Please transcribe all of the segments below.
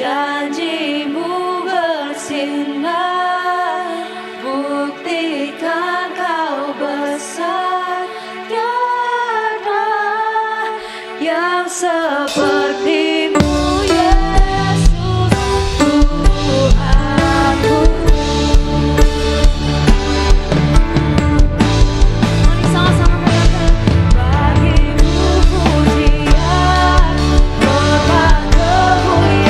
Janjimu bersinar, buktikan kau besar. Tiada yang sepertimu, Yesus Tuhanku. Mari sama-sama katakan, bagimu pujian, hormat kemuliaan.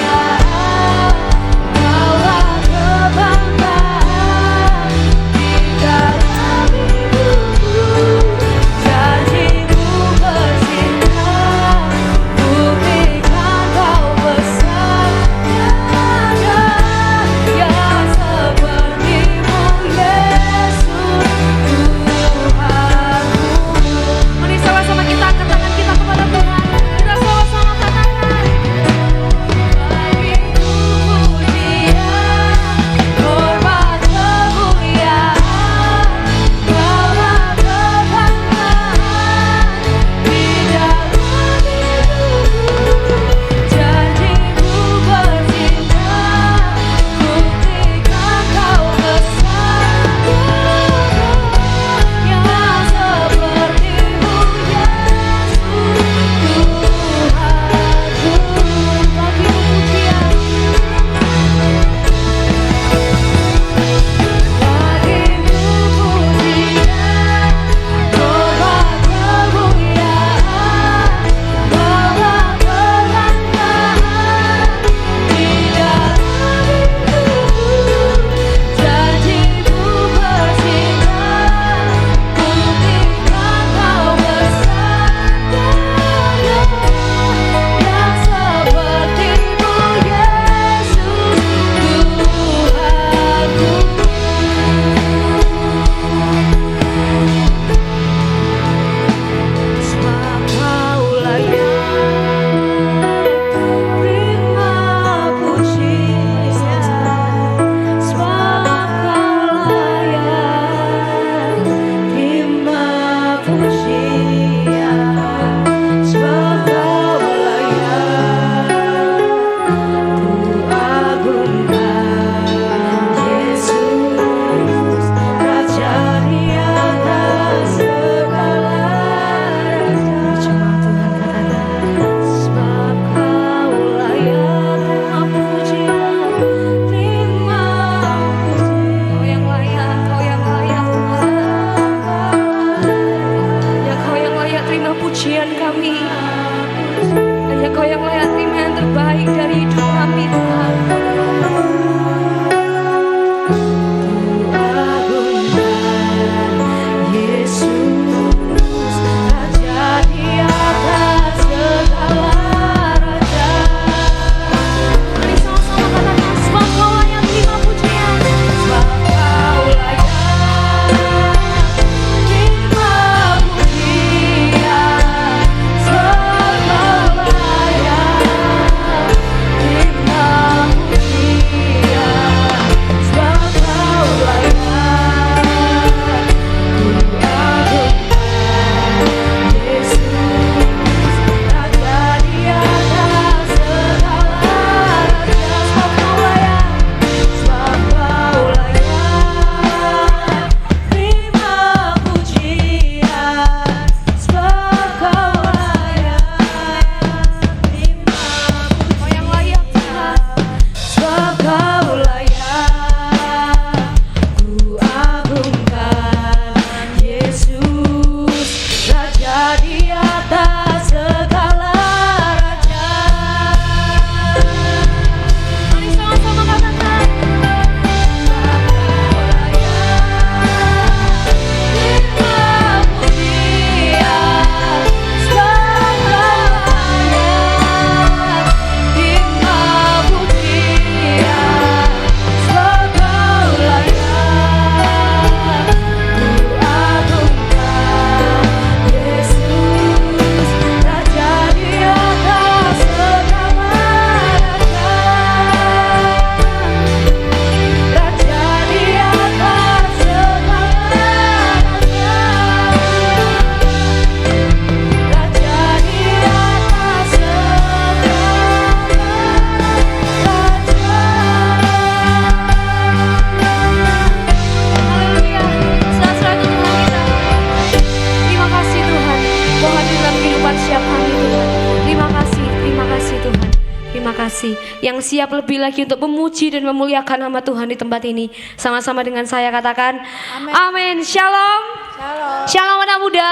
terima kasih. Yang siap lebih lagi untuk memuji dan memuliakan nama Tuhan di tempat ini. Sama-sama dengan saya katakan amin. Shalom. Shalom. Shalom anak muda.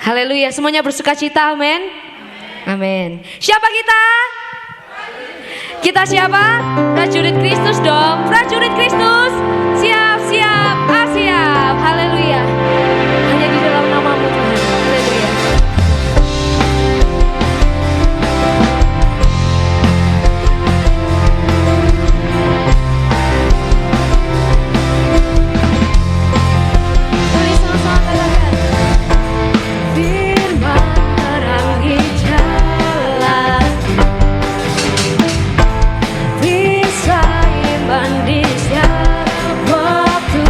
Haleluya. Semuanya bersuka cita. Amin. Amin. Siapa kita? Kita siapa? Prajurit Kristus dong. Prajurit Kristus. Siap, siap, siap. Haleluya. Hanya di dalam namamu Tuhan. Haleluya. Mari sama-sama katakan. Firman menerangi jalan, bisa iman di setiap waktu.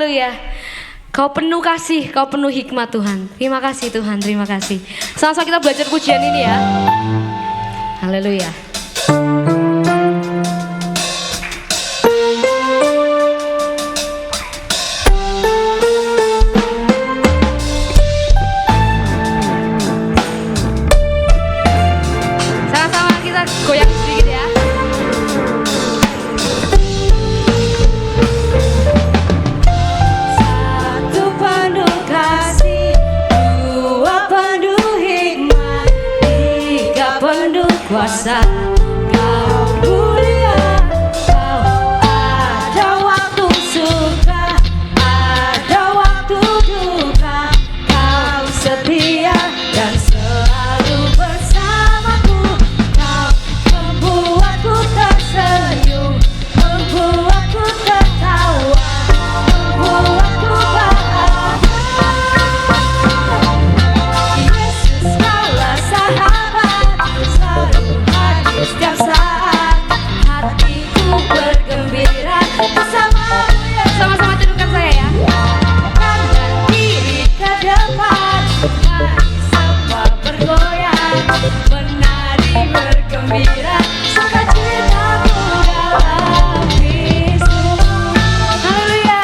Haleluya. Kau penuh kasih, kau penuh hikmat Tuhan. Terima kasih Tuhan, terima kasih. Sama-sama kita belajar pujian ini ya. Haleluya. Sama-sama kita goyang sedikit ya. Kuasa kau mulia, kau ada waktu suka, ada waktu duka, kau setia dan selalu bersamaku, kau membuatku tersenyum, membuatku tertawa, membuatku bahagia. Yesus kaulah sahabat, selalu setiap saat hatiku bergembira bersamamu ya. Sama-sama teduhkan saya ya. Kanan kiri ke depan, mari semua bergoyang, menari bergembira, sukacitaku dalam Kristus. Haleluya.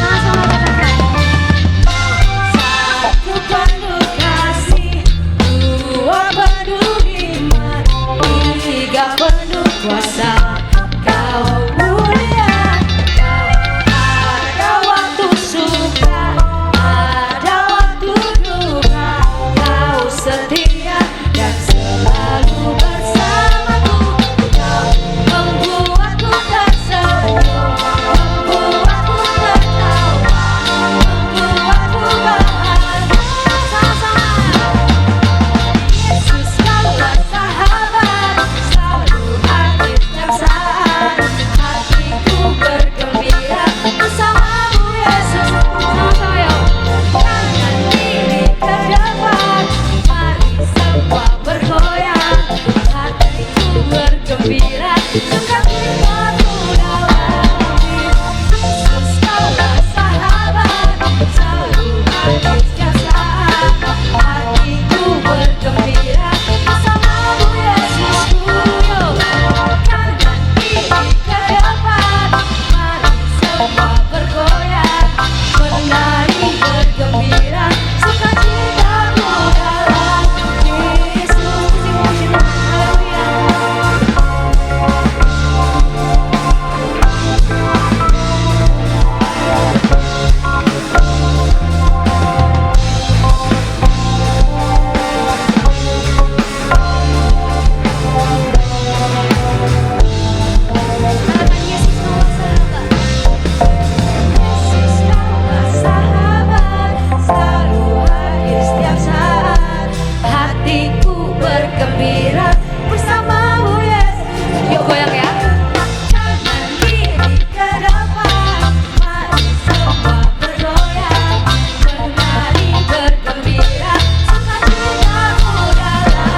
Sama-sama katakan. Satu penuh kasih, dua penuh iman, tiga penuh kuasa. Kau mulia, kau ada waktu suka, ada waktu duka, kau setia dan selalu bersamaku, kau membuatku tersenyum, membuatku tertawa, membuatku bahagia. Sama-sama. Yesus kaulah sahabat, selalu hadir setiap saat hatiku bergembira bersamamu Yesus. Sama-sama yuk. Kanan kiri ke depan, mari semua bergoyang, hatiku bergembira, sukacitaku dalam Yesus. Kaulah sahabat, selalu hadir setiap saat hatiku bergembira bersamamu Yesusku. Kanan kiri ke depan, mari semua bergoyang, menari bergembira, sukacitaku dalam Yesus. Haleluya. Katakan Yesus kaulah sahabat. Yesus kaulah sahabat, selalu hadir setiap saat hatiku bergembira bersamamu Yesus. Yuk goyang ya. Kanan kiri ke depan, mari semua bergoyang, menari bergembira, sukacitaku dalam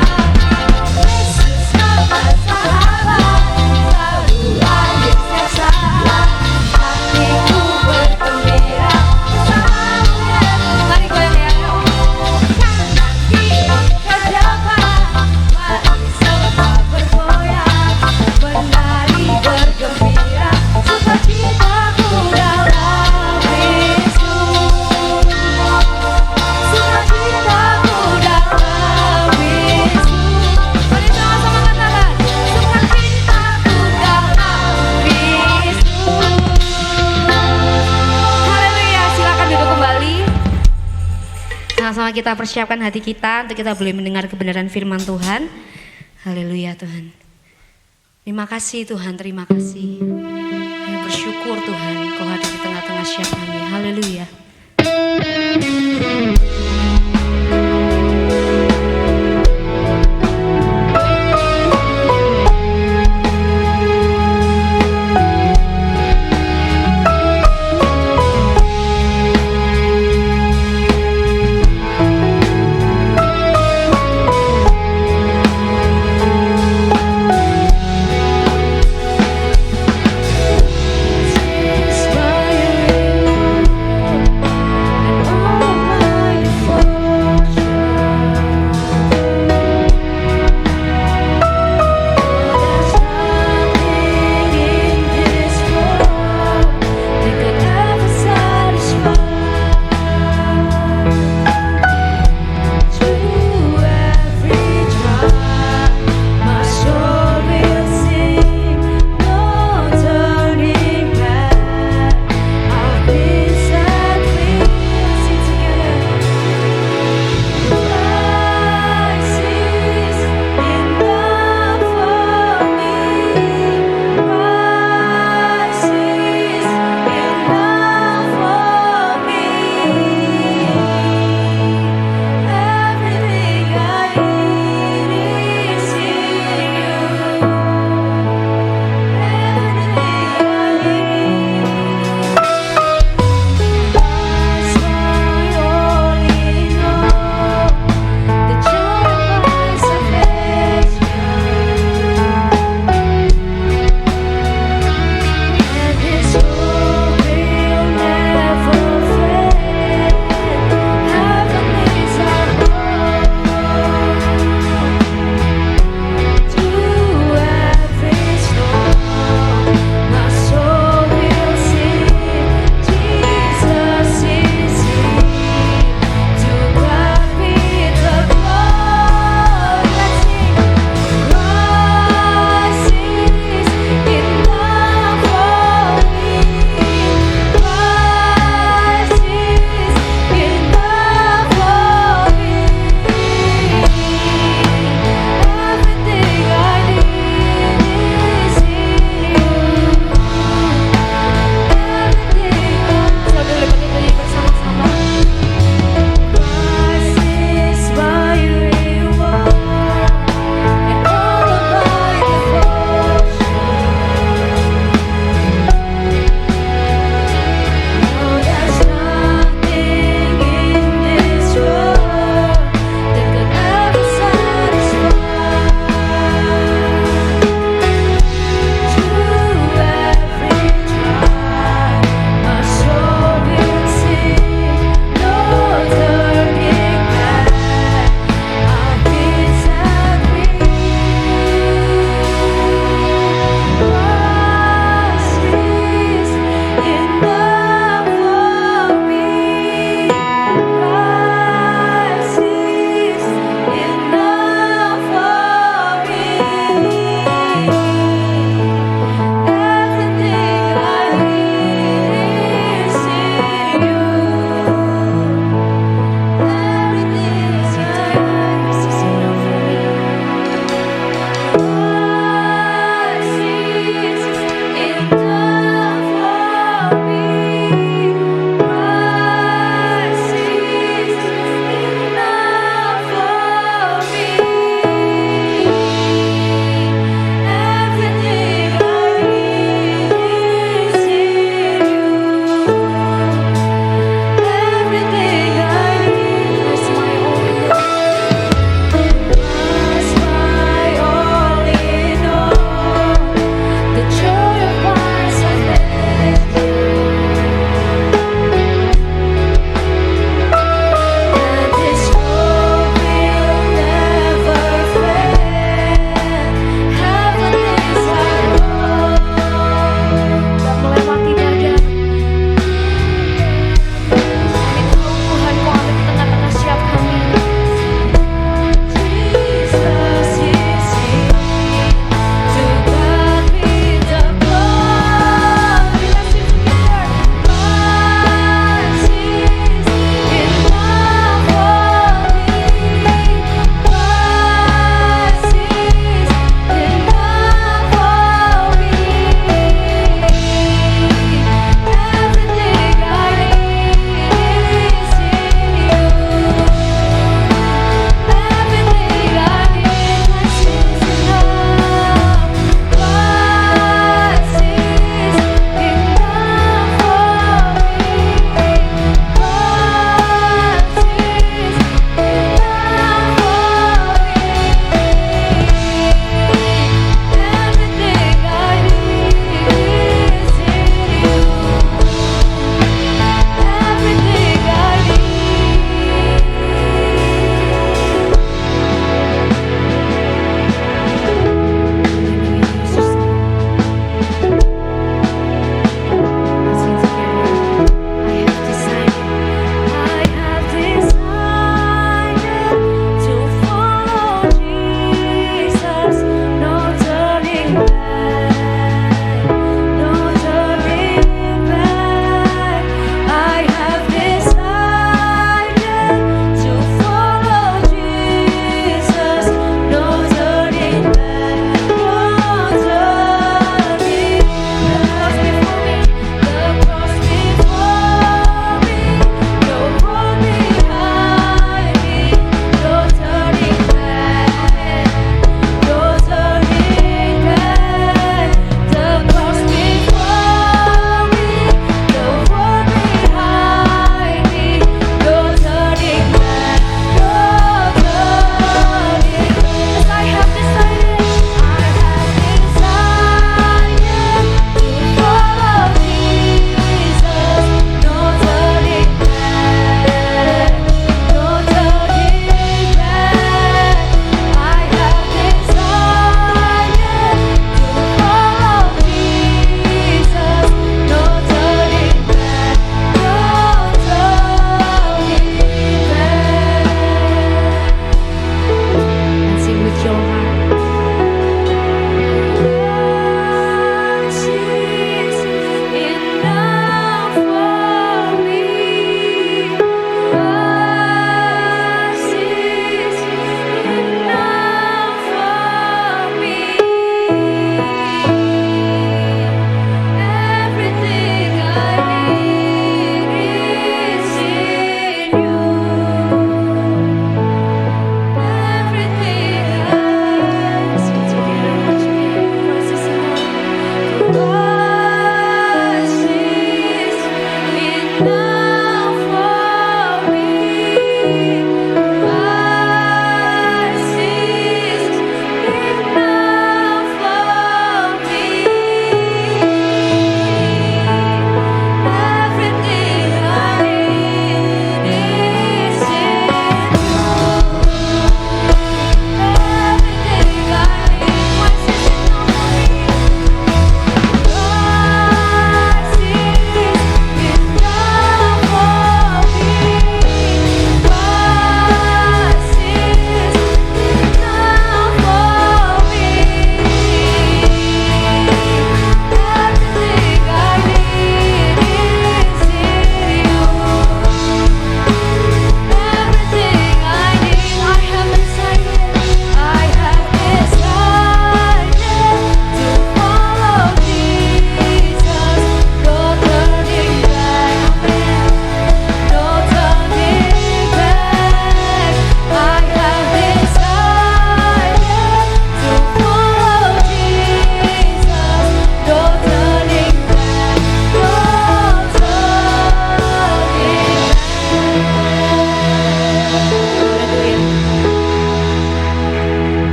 Yesus. Kaulah sahabat, selalu hadir setiap saat hatiku bergembira bersamamu Yesus. Mari goyang ya. Kanan kiri ke depan, mari semua bergoyang, menari bergembira, sukacitaku dalam Yesus. Sukacitaku dalam Yesus. Mari sama-sama katakan, sukacitaku dalam Yesus. Haleluya, silakan duduk kembali. Sama-sama kita persiapkan hati kita untuk kita boleh mendengar kebenaran firman Tuhan. Haleluya Tuhan. Terima kasih Tuhan, terima kasih. Kami bersyukur Tuhan, Kau hadir di tengah-tengah setiap kami. Haleluya.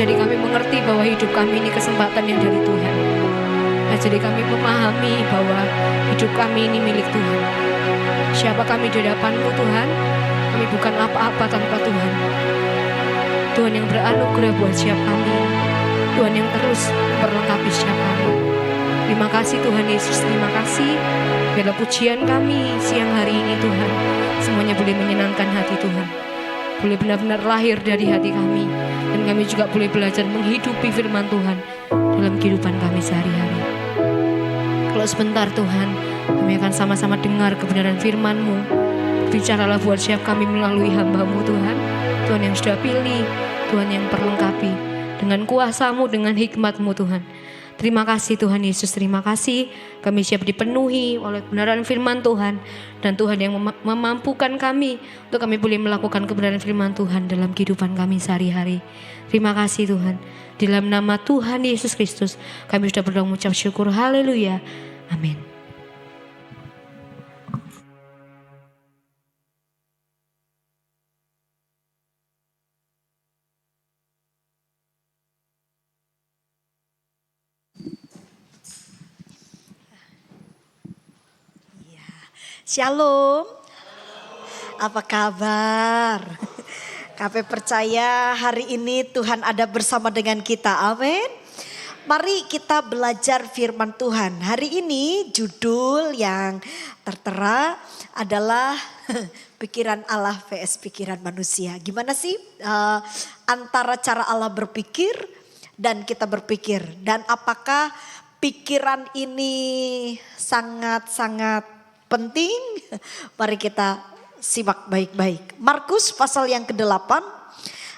jadi kami mengerti bahwa hidup kami ini kesempatan yang dari Tuhan. Jadi kami memahami bahwa hidup kami ini milik Tuhan. Siapa kami di hadapan-Mu Tuhan? Kami bukan apa-apa tanpa Tuhan. Tuhan yang beranugerah buat setiap kami. Tuhan yang terus memperlengkapi setiap kami. Terima kasih Tuhan Yesus, terima kasih. Biarlah pujian kami siang hari ini Tuhan, semuanya boleh menyenangkan hati Tuhan. Boleh benar-benar lahir dari hati kami. Dan kami juga boleh belajar menghidupi firman Tuhan dalam kehidupan kami sehari-hari. Kalau sebentar Tuhan, kami akan sama-sama dengar kebenaran firman-Mu. Bicaralah buat setiap kami melalui hamba-Mu Tuhan. Tuhan yang sudah pilih, Tuhan yang perlengkapi dengan kuasa-Mu, dengan hikmat-Mu Tuhan. Terima kasih Tuhan Yesus, terima kasih. Kami siap dipenuhi oleh kebenaran firman Tuhan. Dan Tuhan yang memampukan kami untuk kami boleh melakukan kebenaran firman Tuhan dalam kehidupan kami sehari-hari. Terima kasih Tuhan. Di dalam nama Tuhan Yesus Kristus, kami sudah berdoa mengucap syukur. Haleluya. Amin. Shalom, apa kabar? KP percaya hari ini Tuhan ada bersama dengan kita, amin. Mari kita belajar firman Tuhan. Hari ini judul yang tertera adalah pikiran Allah vs pikiran manusia. Gimana sih antara cara Allah berpikir dan kita berpikir? Dan apakah pikiran ini sangat-sangat penting? Mari kita simak baik-baik. Markus pasal yang ke-8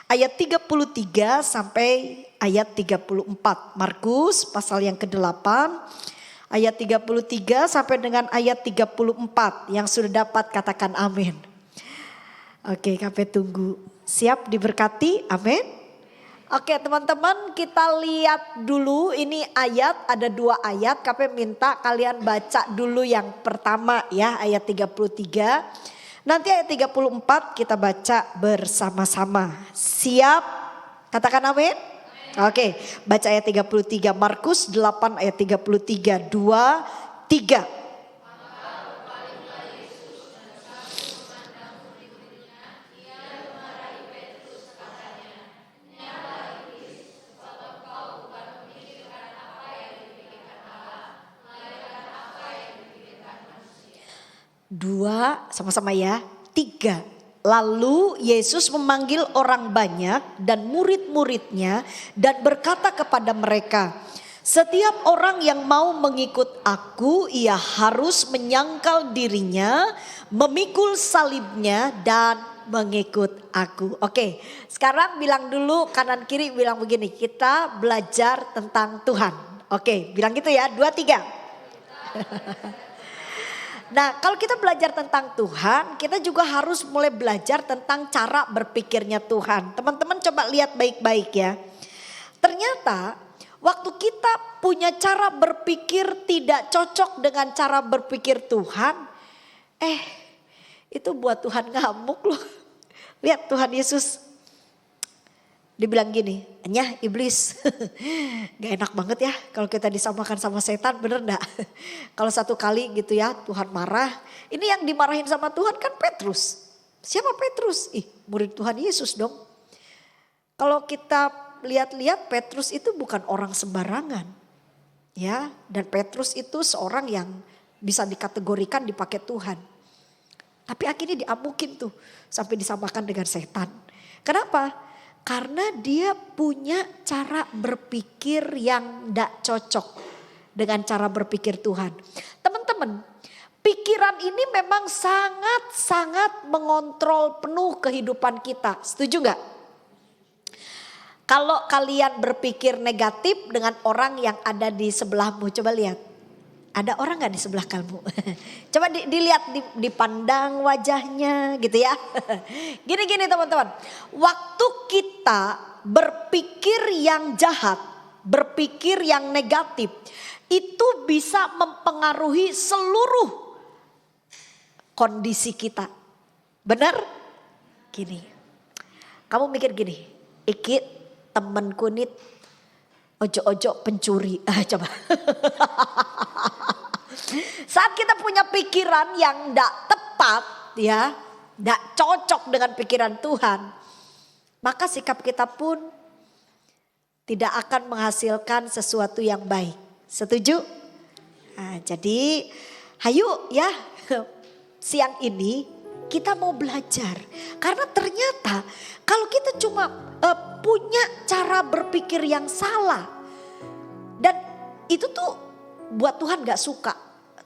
ayat 33 sampai ayat 34. Markus pasal yang ke-8 ayat 33 sampai dengan ayat 34. Yang sudah dapat katakan amin. Oke, KP tunggu. Siap diberkati? Amin. Oke teman-teman, kita lihat dulu ini ayat, ada 2 ayat. KP minta kalian baca dulu yang pertama ya, ayat 33. Nanti ayat 34 kita baca bersama-sama. Siap? Katakan amin. Oke, baca ayat 33. Markus 8 ayat 33. 2, 3. Dua, sama-sama ya. 3. Lalu Yesus memanggil orang banyak dan murid-muridnya dan berkata kepada mereka, setiap orang yang mau mengikut aku, ia harus menyangkal dirinya, memikul salibnya dan mengikut aku. Oke, sekarang bilang dulu kanan kiri, bilang begini, kita belajar tentang Tuhan. Oke, bilang gitu ya, 2, 3. Nah, kalau kita belajar tentang Tuhan, kita juga harus mulai belajar tentang cara berpikirnya Tuhan. Teman-teman coba lihat baik-baik ya. Ternyata waktu kita punya cara berpikir tidak cocok dengan cara berpikir Tuhan, itu buat Tuhan ngamuk loh. Lihat Tuhan Yesus, dibilang gini, nyah iblis, gak enak banget ya kalau kita disamakan sama setan, bener gak? Kalau satu kali gitu ya Tuhan marah, ini yang dimarahin sama Tuhan kan Petrus. Siapa Petrus? Murid Tuhan Yesus dong. Kalau kita lihat-lihat Petrus itu bukan orang sembarangan. Ya, dan Petrus itu seorang yang bisa dikategorikan dipakai Tuhan. Tapi akhirnya diamukin tuh sampai disamakan dengan setan. Kenapa? Karena dia punya cara berpikir yang tidak cocok dengan cara berpikir Tuhan. Teman-teman, pikiran ini memang sangat-sangat mengontrol penuh kehidupan kita. Setuju gak? Kalau kalian berpikir negatif dengan orang yang ada di sebelahmu, coba lihat. Ada orang gak di sebelah kamu? Coba dilihat, dipandang wajahnya gitu ya. Gini-gini teman-teman. Waktu kita berpikir yang jahat, berpikir yang negatif, itu bisa mempengaruhi seluruh kondisi kita. Benar? Gini, kamu mikir gini, Iki temenku nih ojo-ojo pencuri. Coba. Saat kita punya pikiran yang tidak tepat ya, tidak cocok dengan pikiran Tuhan, maka sikap kita pun tidak akan menghasilkan sesuatu yang baik. Setuju? Nah, jadi hayu ya, siang ini kita mau belajar. Karena ternyata kalau kita cuma punya cara berpikir yang salah, dan itu tuh buat Tuhan gak suka.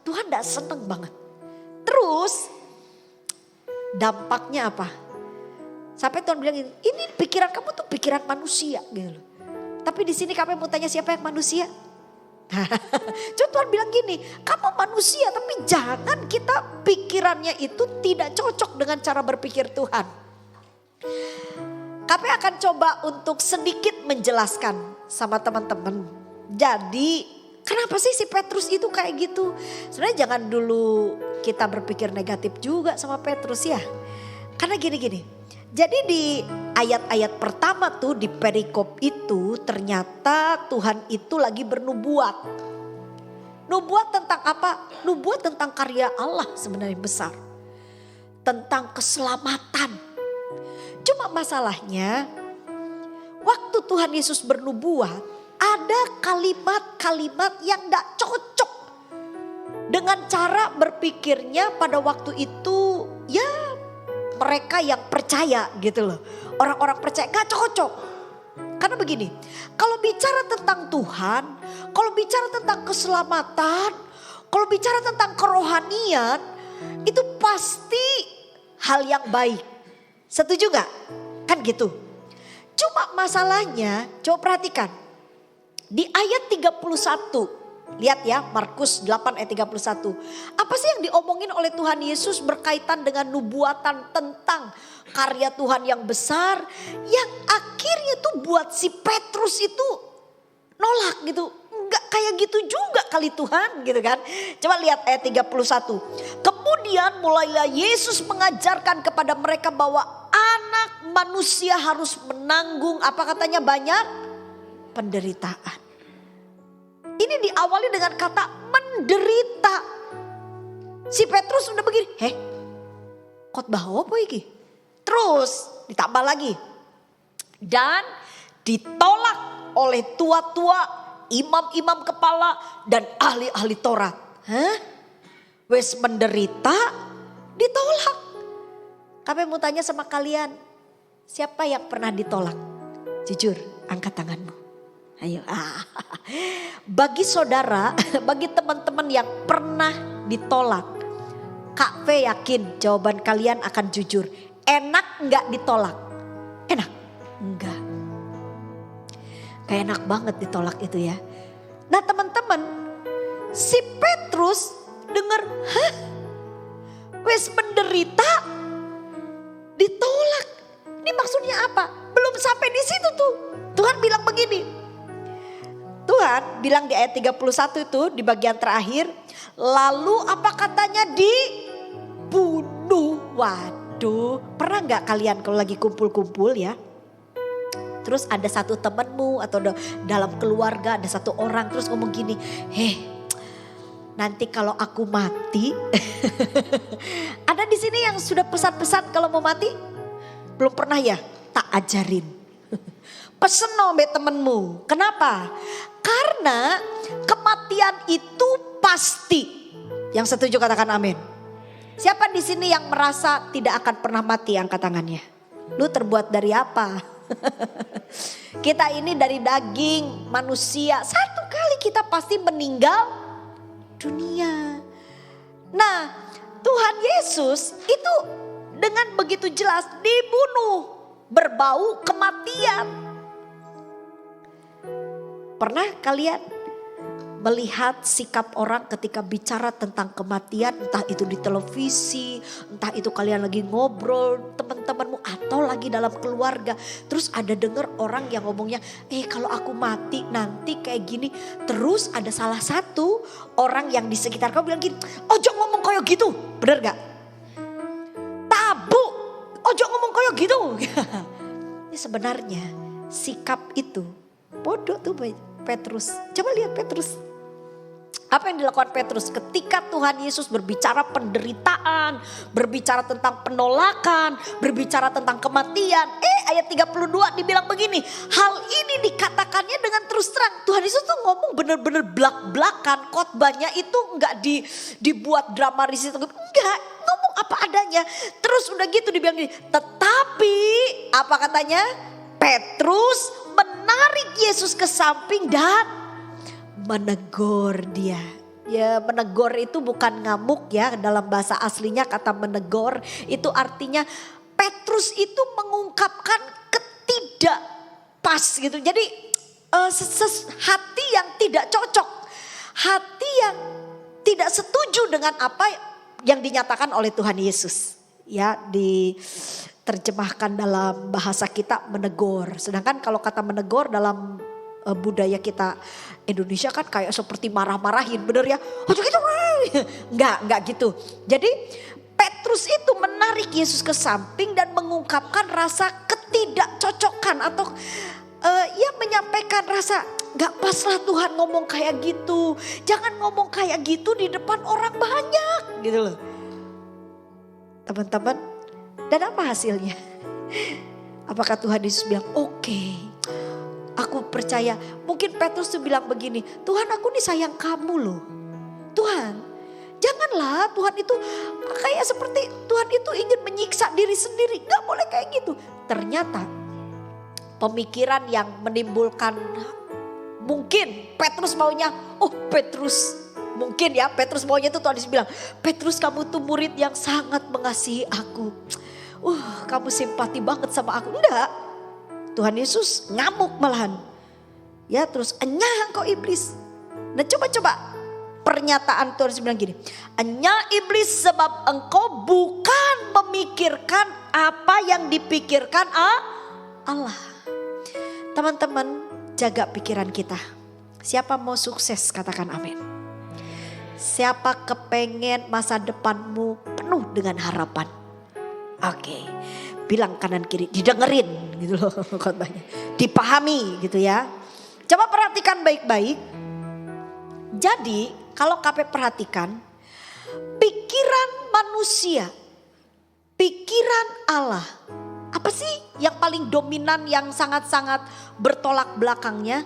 Tuhan gak seneng banget. Terus dampaknya apa? Sampai Tuhan bilang ini pikiran kamu tuh pikiran manusia gitu loh. Tapi di sini kami mau tanya siapa yang manusia? Cuma Tuhan bilang gini, kamu manusia tapi jangan kita pikirannya itu tidak cocok dengan cara berpikir Tuhan. Kami akan coba untuk sedikit menjelaskan sama teman-teman. Jadi kenapa sih si Petrus itu kayak gitu? Sebenarnya jangan dulu kita berpikir negatif juga sama Petrus ya. Karena gini-gini. Jadi di ayat-ayat pertama tuh di perikop itu ternyata Tuhan itu lagi bernubuat. Nubuat tentang apa? Nubuat tentang karya Allah sebenarnya besar. Tentang keselamatan. Cuma masalahnya waktu Tuhan Yesus bernubuat ada kalimat-kalimat yang gak cocok dengan cara berpikirnya pada waktu itu ya. Mereka yang percaya gitu loh. Orang-orang percaya gak cocok. Karena begini, kalau bicara tentang Tuhan, kalau bicara tentang keselamatan, kalau bicara tentang kerohanian, itu pasti hal yang baik. Setuju gak? Kan gitu. Cuma masalahnya, coba perhatikan. Di ayat 31. Lihat ya Markus 8 ayat 31. Apa sih yang diomongin oleh Tuhan Yesus berkaitan dengan nubuatan tentang karya Tuhan yang besar. Yang akhirnya tuh buat si Petrus itu nolak gitu. Enggak kayak gitu juga kali Tuhan gitu kan. Coba lihat ayat 31. Kemudian mulailah Yesus mengajarkan kepada mereka bahwa anak manusia harus menanggung apa katanya banyak penderitaan. Ini diawali dengan kata menderita. Si Petrus udah begini, khotbah apa iki? Terus ditambah lagi. Dan ditolak oleh tua-tua, imam-imam kepala dan ahli-ahli Taurat. Wes menderita, ditolak. Kami mau tanya sama kalian, siapa yang pernah ditolak? Jujur, angkat tanganmu. Ayo, bagi saudara, bagi teman-teman yang pernah ditolak, Kak V yakin jawaban kalian akan jujur. Enak nggak ditolak? Enak? Enggak. Kayak enak banget ditolak itu ya. Nah teman-teman, si Petrus dengar, wes menderita, ditolak. Ini maksudnya apa? Belum sampai di situ tuh. Tuhan bilang begini. Tuhan bilang di ayat 31 itu di bagian terakhir. Lalu apa katanya? Dibunuh. Waduh, pernah gak kalian kalau lagi kumpul-kumpul ya. Terus ada satu temanmu atau dalam keluarga ada satu orang terus ngomong gini. Nanti kalau aku mati. Ada di sini yang sudah pesan-pesan kalau mau mati? Belum pernah ya? Tak ajarin. Pesen nombe temenmu. Kenapa? Karena kematian itu pasti. Yang setuju katakan amin. Siapa di sini yang merasa tidak akan pernah mati? Angkat tangannya. Lu terbuat dari apa? Kita ini dari daging manusia. Satu kali kita pasti meninggal dunia. Nah, Tuhan Yesus itu dengan begitu jelas dibunuh, berbau kematian. Pernah kalian melihat sikap orang ketika bicara tentang kematian, entah itu di televisi, entah itu kalian lagi ngobrol teman-temanmu atau lagi dalam keluarga. Terus ada dengar orang yang ngomongnya, kalau aku mati nanti kayak gini. Terus ada salah satu orang yang di sekitar kau bilang gini, ojo ngomong kayak gitu, bener gak? Tabu, ojo ngomong kayak gitu. Ini sebenarnya sikap itu. Bodoh tuh Petrus. Coba lihat Petrus. Apa yang dilakukan Petrus ketika Tuhan Yesus berbicara penderitaan, berbicara tentang penolakan, berbicara tentang kematian. Ayat 32 dibilang begini, hal ini dikatakannya dengan terus terang. Tuhan Yesus tuh ngomong bener-bener belak-belakan, khotbahnya itu enggak dibuat dramatis itu. Enggak, ngomong apa adanya. Terus udah gitu dibilang gini, tetapi apa katanya? Petrus menarik Yesus ke samping dan menegur dia. Ya, menegur itu bukan ngamuk ya, dalam bahasa aslinya kata menegur itu artinya Petrus itu mengungkapkan ketidak pas gitu. Jadi hati yang tidak cocok, hati yang tidak setuju dengan apa yang dinyatakan oleh Tuhan Yesus. Ya, diterjemahkan dalam bahasa kita menegur. Sedangkan kalau kata menegur dalam budaya kita Indonesia kan kayak seperti marah-marahin, bener ya? Oh gitu, enggak gitu. Jadi Petrus itu menarik Yesus ke samping dan mengungkapkan rasa ketidakcocokan atau ia menyampaikan rasa enggak pas lah Tuhan ngomong kayak gitu. Jangan ngomong kayak gitu di depan orang banyak gitu loh. Teman-teman, dan apa hasilnya? Apakah Tuhan Yesus bilang oke, aku percaya. Mungkin Petrus tuh bilang begini, Tuhan aku nih sayang kamu loh. Tuhan janganlah Tuhan itu kayak seperti Tuhan itu ingin menyiksa diri sendiri. Gak boleh kayak gitu. Ternyata pemikiran yang menimbulkan mungkin Petrus maunya, mungkin ya Petrus maunya itu Tuhan Yesus bilang, Petrus kamu tuh murid yang sangat mengasihi aku. Kamu simpati banget sama aku. Enggak. Tuhan Yesus ngamuk malahan. Ya terus, enyah engkau iblis. Nah coba pernyataan Tuhan Yesus bilang gini. Enyah iblis sebab engkau bukan memikirkan apa yang dipikirkan Allah. Teman-teman, jaga pikiran kita. Siapa mau sukses katakan amin. Siapa kepengen masa depanmu penuh dengan harapan. Oke. Bilang kanan kiri, didengerin gitu loh khotbahnya. Dipahami gitu ya. Coba perhatikan baik-baik. Jadi kalau KP perhatikan, pikiran manusia, pikiran Allah. Apa sih yang paling dominan yang sangat-sangat bertolak belakangnya?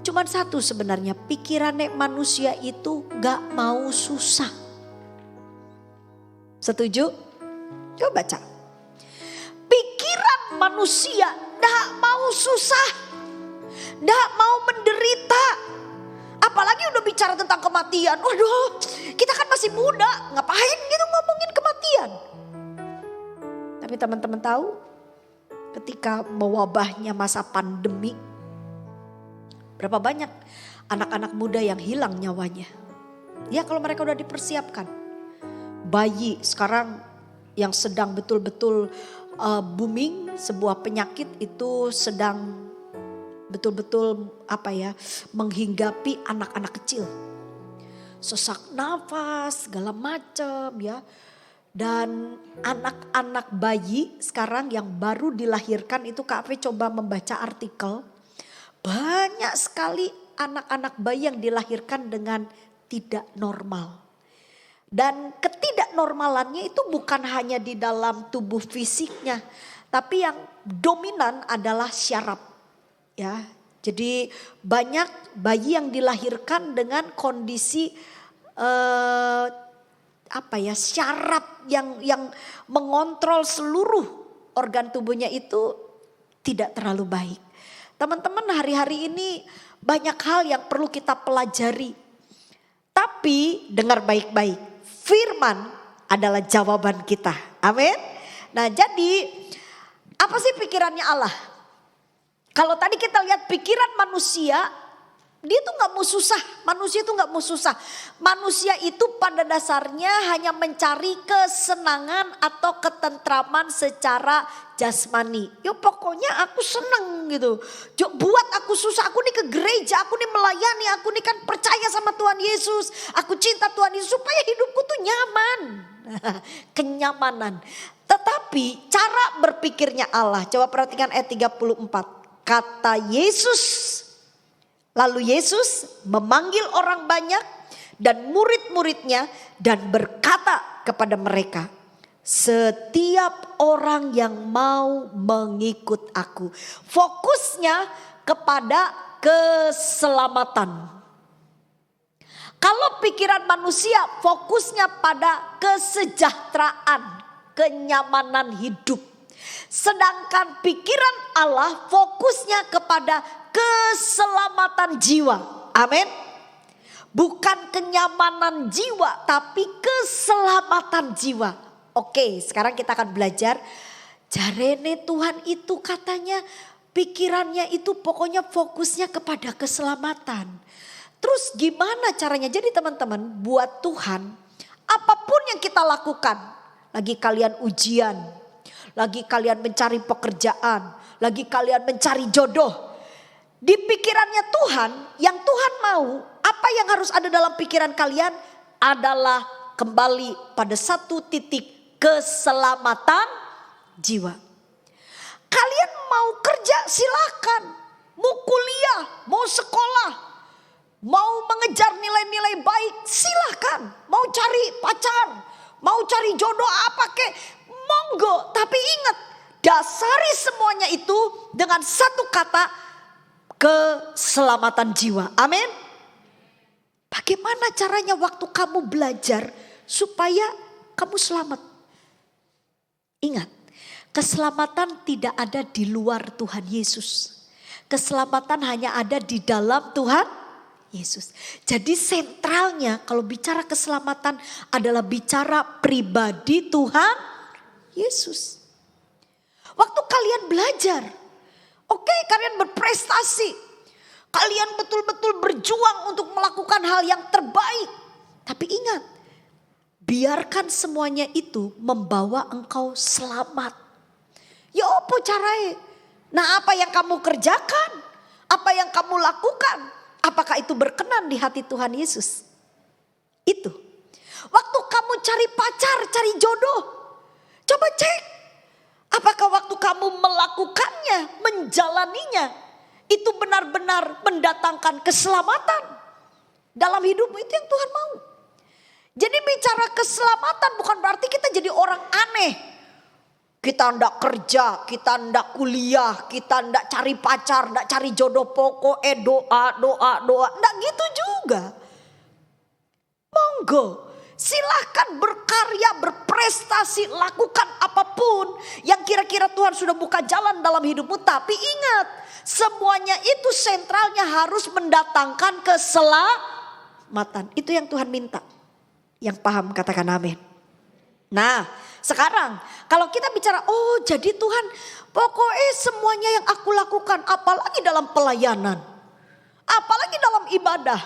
Cuman satu sebenarnya, pikiran manusia itu gak mau susah. Setuju? Coba baca. Pikiran manusia gak mau susah. Gak mau menderita. Apalagi udah bicara tentang kematian. Waduh, kita kan masih muda. Ngapain gitu ngomongin kematian. Tapi teman-teman tahu, ketika mewabahnya masa pandemi, berapa banyak anak-anak muda yang hilang nyawanya. Ya kalau mereka udah dipersiapkan. Bayi sekarang yang sedang betul-betul booming, sebuah penyakit itu sedang betul-betul menghinggapi anak-anak kecil. Sesak nafas segala macam ya. Dan anak-anak bayi sekarang yang baru dilahirkan itu Kak Ave coba membaca artikel. Banyak sekali anak-anak bayi yang dilahirkan dengan tidak normal. Dan ketidaknormalannya itu bukan hanya di dalam tubuh fisiknya. Tapi yang dominan adalah syaraf. Ya, jadi banyak bayi yang dilahirkan dengan kondisi syaraf yang mengontrol seluruh organ tubuhnya itu tidak terlalu baik. Teman-teman, hari-hari ini banyak hal yang perlu kita pelajari. Tapi dengar baik-baik, firman adalah jawaban kita. Amin. Nah, jadi apa sih pikirannya Allah? Kalau tadi kita lihat pikiran manusia, dia tuh gak mau susah. Manusia itu gak mau susah. Manusia itu pada dasarnya hanya mencari kesenangan atau ketentraman secara jasmani. Ya pokoknya aku seneng gitu. Buat aku susah, aku nih ke gereja, aku nih melayani, aku nih kan percaya sama Tuhan Yesus. Aku cinta Tuhan Yesus supaya hidupku tuh nyaman. Kenyamanan. Tetapi cara berpikirnya Allah, coba perhatikan ayat 34. kata Yesus. Lalu Yesus memanggil orang banyak dan murid-muridnya dan berkata kepada mereka, setiap orang yang mau mengikut aku. Fokusnya kepada keselamatan. Kalau pikiran manusia fokusnya pada kesejahteraan, kenyamanan hidup. Sedangkan pikiran Allah fokusnya kepada keselamatan jiwa. Amin. Bukan kenyamanan jiwa, tapi keselamatan jiwa. Oke, sekarang kita akan belajar. Jarene Tuhan itu katanya pikirannya itu pokoknya fokusnya kepada keselamatan. Terus gimana caranya? Jadi teman-teman, buat Tuhan apapun yang kita lakukan. Lagi kalian ujian, lagi kalian mencari pekerjaan, lagi kalian mencari jodoh. Di pikirannya Tuhan, yang Tuhan mau, apa yang harus ada dalam pikiran kalian adalah kembali pada satu titik, keselamatan jiwa. Kalian mau kerja silakan, mau kuliah, mau sekolah, mau mengejar nilai-nilai baik silakan, mau cari pacar, mau cari jodoh apa kek, monggo. Tapi ingat, dasari semuanya itu dengan satu kata, keselamatan jiwa. Amin. Bagaimana caranya waktu kamu belajar supaya kamu selamat? Ingat, keselamatan tidak ada di luar Tuhan Yesus. Keselamatan hanya ada di dalam Tuhan Yesus. Jadi sentralnya kalau bicara keselamatan adalah bicara pribadi Tuhan Yesus. Waktu kalian belajar, oke, kalian berprestasi, kalian betul-betul berjuang untuk melakukan hal yang terbaik. Tapi ingat, biarkan semuanya itu membawa engkau selamat. Ya apa caranya? Nah, apa yang kamu kerjakan? Apa yang kamu lakukan? Apakah itu berkenan di hati Tuhan Yesus? Itu. Waktu kamu cari pacar, cari jodoh, coba cek. Apakah waktu kamu melakukannya, menjalaninya, itu benar-benar mendatangkan keselamatan dalam hidupmu? Itu yang Tuhan mau. Jadi bicara keselamatan bukan berarti kita jadi orang aneh. Kita ndak kerja, kita ndak kuliah, kita ndak cari pacar, ndak cari jodoh, pokoknya doa. Ndak gitu juga. Monggo, silahkan berkarya, berprestasi, lakukan apapun yang kira-kira Tuhan sudah buka jalan dalam hidupmu. Tapi ingat, semuanya itu sentralnya harus mendatangkan keselamatan. Itu yang Tuhan minta. Yang paham katakan amin. Nah, sekarang kalau kita bicara, oh jadi Tuhan pokoknya semuanya yang aku lakukan, apalagi dalam pelayanan, apalagi dalam ibadah.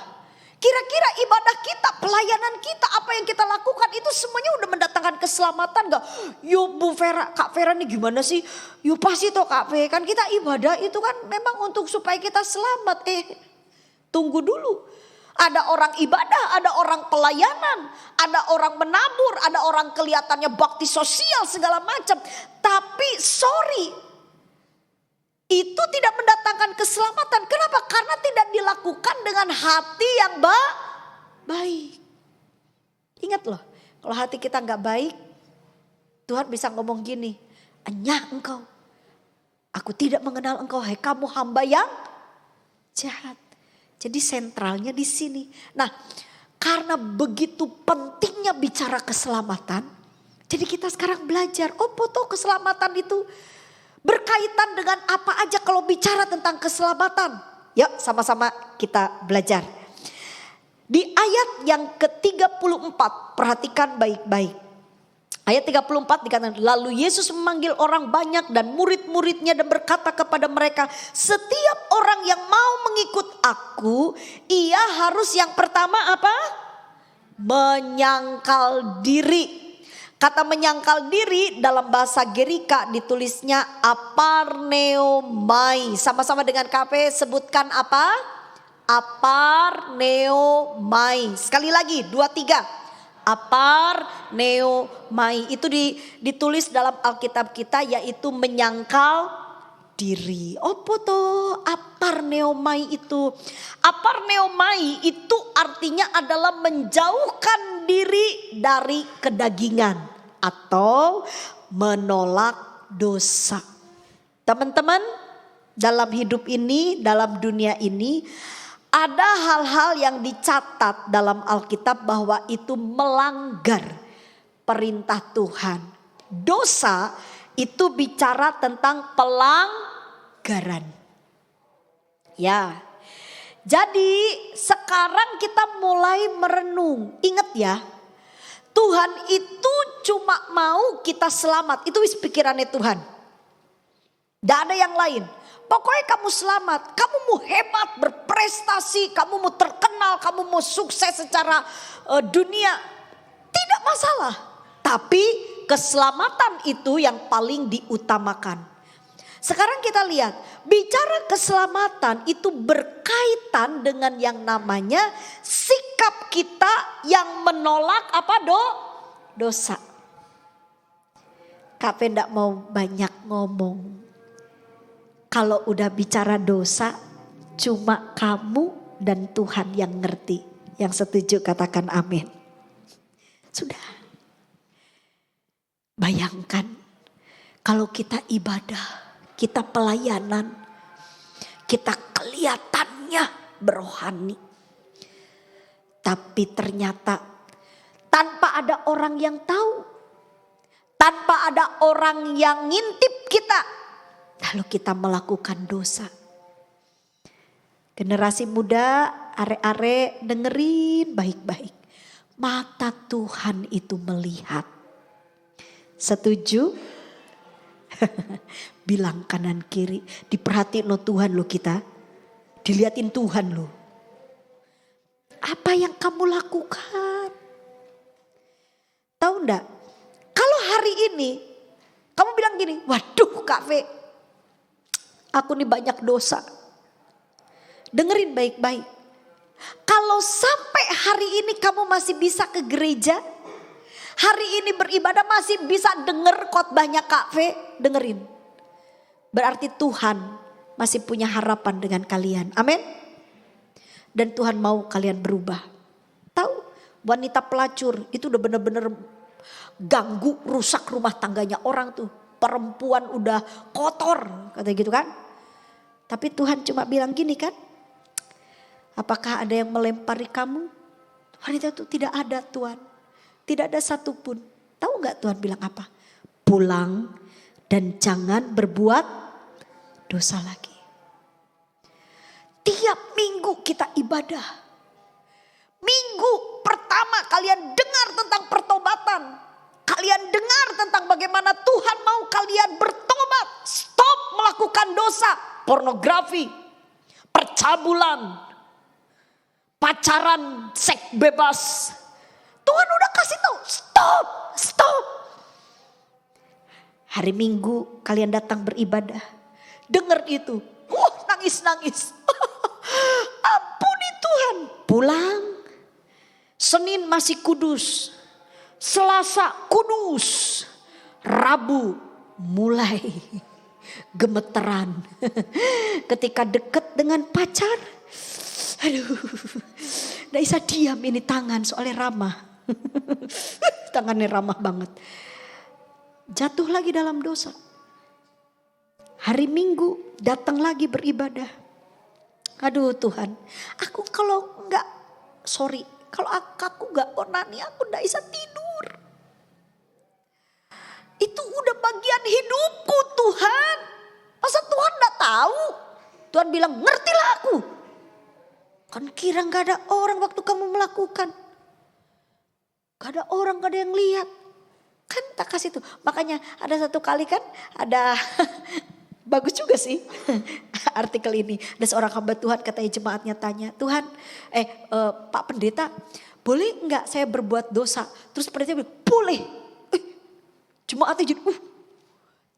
Kira-kira ibadah kita, pelayanan kita, apa yang kita lakukan itu semuanya udah mendatangkan keselamatan gak? Yuk Bu Vera, Kak Vera nih gimana sih? Yuk pasti toh Kak Vera, kan kita ibadah itu kan memang untuk supaya kita selamat. Tunggu dulu. Ada orang ibadah, ada orang pelayanan, ada orang menabur, ada orang kelihatannya bakti sosial segala macam. Tapi sorry, itu tidak mendatangkan keselamatan. Kenapa? Karena tidak dilakukan dengan hati yang baik. Ingat loh, kalau hati kita gak baik, Tuhan bisa ngomong gini, enyah engkau, aku tidak mengenal engkau, hai kamu hamba yang jahat. Jadi sentralnya di sini. Nah, karena begitu pentingnya bicara keselamatan, jadi kita sekarang belajar, oh foto keselamatan itu berkaitan dengan apa aja kalau bicara tentang keselamatan. Yuk sama-sama kita belajar. Di ayat yang ke-34, perhatikan baik-baik. Ayat 34 dikatakan, lalu Yesus memanggil orang banyak dan murid-muridnya dan berkata kepada mereka, setiap orang yang mau mengikut aku, ia harus yang pertama apa? Menyangkal diri. Kata menyangkal diri dalam bahasa Gerika ditulisnya aparneomai. Sama-sama dengan KP sebutkan apa? Aparneomai. Sekali lagi, 2, 3. Aparneomai itu ditulis dalam Alkitab kita yaitu menyangkal diri. Opo to aparneomai itu? Aparneomai itu artinya adalah menjauhkan diri dari kedagingan atau menolak dosa. Teman-teman, dalam hidup ini, dalam dunia ini ada hal-hal yang dicatat dalam Alkitab bahwa itu melanggar perintah Tuhan. Dosa itu bicara tentang pelanggaran. Ya. Jadi sekarang kita mulai merenung. Ingat ya, Tuhan itu cuma mau kita selamat. Itu pikirannya Tuhan. Tidak ada yang lain. Pokoknya kamu selamat. Kamu mau hebat, berprestasi. Kamu mau terkenal. Kamu mau sukses secara dunia. Tidak masalah. Tapi keselamatan itu yang paling diutamakan. Sekarang kita lihat. Bicara keselamatan itu berkaitan dengan yang namanya sikap kita yang menolak apa dosa. Kak Pen tidak mau banyak ngomong. Kalau udah bicara dosa, cuma kamu dan Tuhan yang ngerti. Yang setuju katakan amin. Sudah. Bayangkan kalau kita ibadah, kita pelayanan, kita kelihatannya berohani. Tapi ternyata tanpa ada orang yang tahu, tanpa ada orang yang ngintip kita, lalu kita melakukan dosa. Generasi muda, are-are dengerin baik-baik. Mata Tuhan itu melihat. Setuju? Bilang kanan kiri. Diperhatiin lo Tuhan lo kita. Diliatin Tuhan lo. Apa yang kamu lakukan? Tahu enggak? Kalau hari ini kamu bilang gini, waduh Kak V, aku nih banyak dosa. Dengerin baik-baik. Kalau sampai hari ini kamu masih bisa ke gereja, hari ini beribadah masih bisa denger khotbahnya Kak V, dengerin. Berarti Tuhan masih punya harapan dengan kalian. Amin. Dan Tuhan mau kalian berubah. Tahu, wanita pelacur itu udah bener-bener ganggu, rusak rumah tangganya orang tuh. Perempuan udah kotor, kata gitu kan. Tapi Tuhan cuma bilang gini kan. Apakah ada yang melempari kamu? Wanita itu tidak ada Tuhan. Tidak ada satupun. Tahu gak Tuhan bilang apa? Pulang dan jangan berbuat dosa lagi. Tiap minggu kita ibadah. Minggu pertama kalian dengar tentang pertobatan. Kalian dengar tentang bagaimana Tuhan mau kalian bertobat. Stop melakukan dosa. Pornografi, percabulan, pacaran, seks bebas. Tuhan udah kasih tahu, stop. Hari Minggu kalian datang beribadah. Dengar itu, nangis. Ampuni Tuhan. Pulang, Senin masih kudus. Selasa kudus. Rabu mulai gemeteran. Ketika dekat dengan pacar. Aduh, gak bisa diam ini tangan soalnya ramah. Tangannya ramah banget. Jatuh lagi dalam dosa. Hari Minggu datang lagi beribadah. Aduh Tuhan, aku kalau enggak, kalau aku enggak onani aku enggak bisa tidur. Itu udah bagian hidupku Tuhan. Masa Tuhan enggak tahu? Tuhan bilang ngertilah aku. Kan kira enggak ada orang waktu kamu melakukan. Gak ada orang, gak ada yang lihat. Kan tak kasih tuh. Makanya ada satu kali kan ada bagus juga sih artikel ini. Ada seorang hamba Tuhan katanya jemaatnya tanya. Tuhan Pak Pendeta boleh enggak saya berbuat dosa? Terus pendeta bilang boleh. Jemaatnya jadi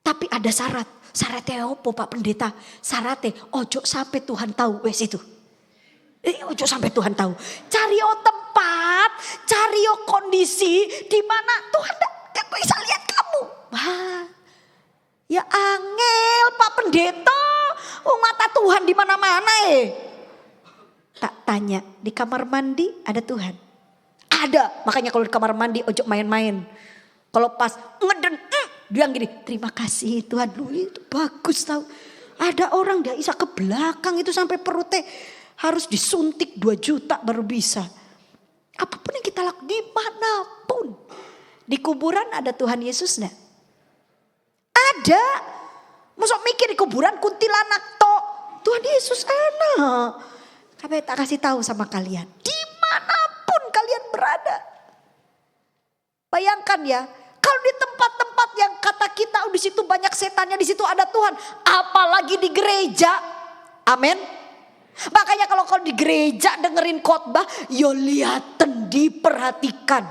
tapi ada syarat. Syaratnya apa Pak Pendeta? Syaratnya ojo sampai Tuhan tahu wes itu. Ojo sampai Tuhan tahu. Cari tempat, cari kondisi di mana Tuhan gak bisa lihat kamu. Wah, Ya angel Pak Pendeta, mata Tuhan di mana-mana Tak tanya, di kamar mandi ada Tuhan? Ada, makanya kalau di kamar mandi ojo main-main. Kalau pas ngeden, bilang gini, terima kasih Tuhan, lu itu bagus tau. Ada orang dia bisa ke belakang itu sampai perutnya harus disuntik 2 juta baru bisa. Apapun yang kita lakukan dimanapun. Di kuburan ada Tuhan Yesus enggak? Ada. Masuk mikir di kuburan kuntilanak tok. Tuhan Yesus ada. Tapi tak kasih tahu sama kalian. Dimanapun kalian berada. Bayangkan ya. Kalau di tempat-tempat yang kata kita di situ banyak setannya, di situ ada Tuhan. Apalagi di gereja. Amin. Makanya kalau kau di gereja dengerin khotbah, yo liaten, diperhatikan.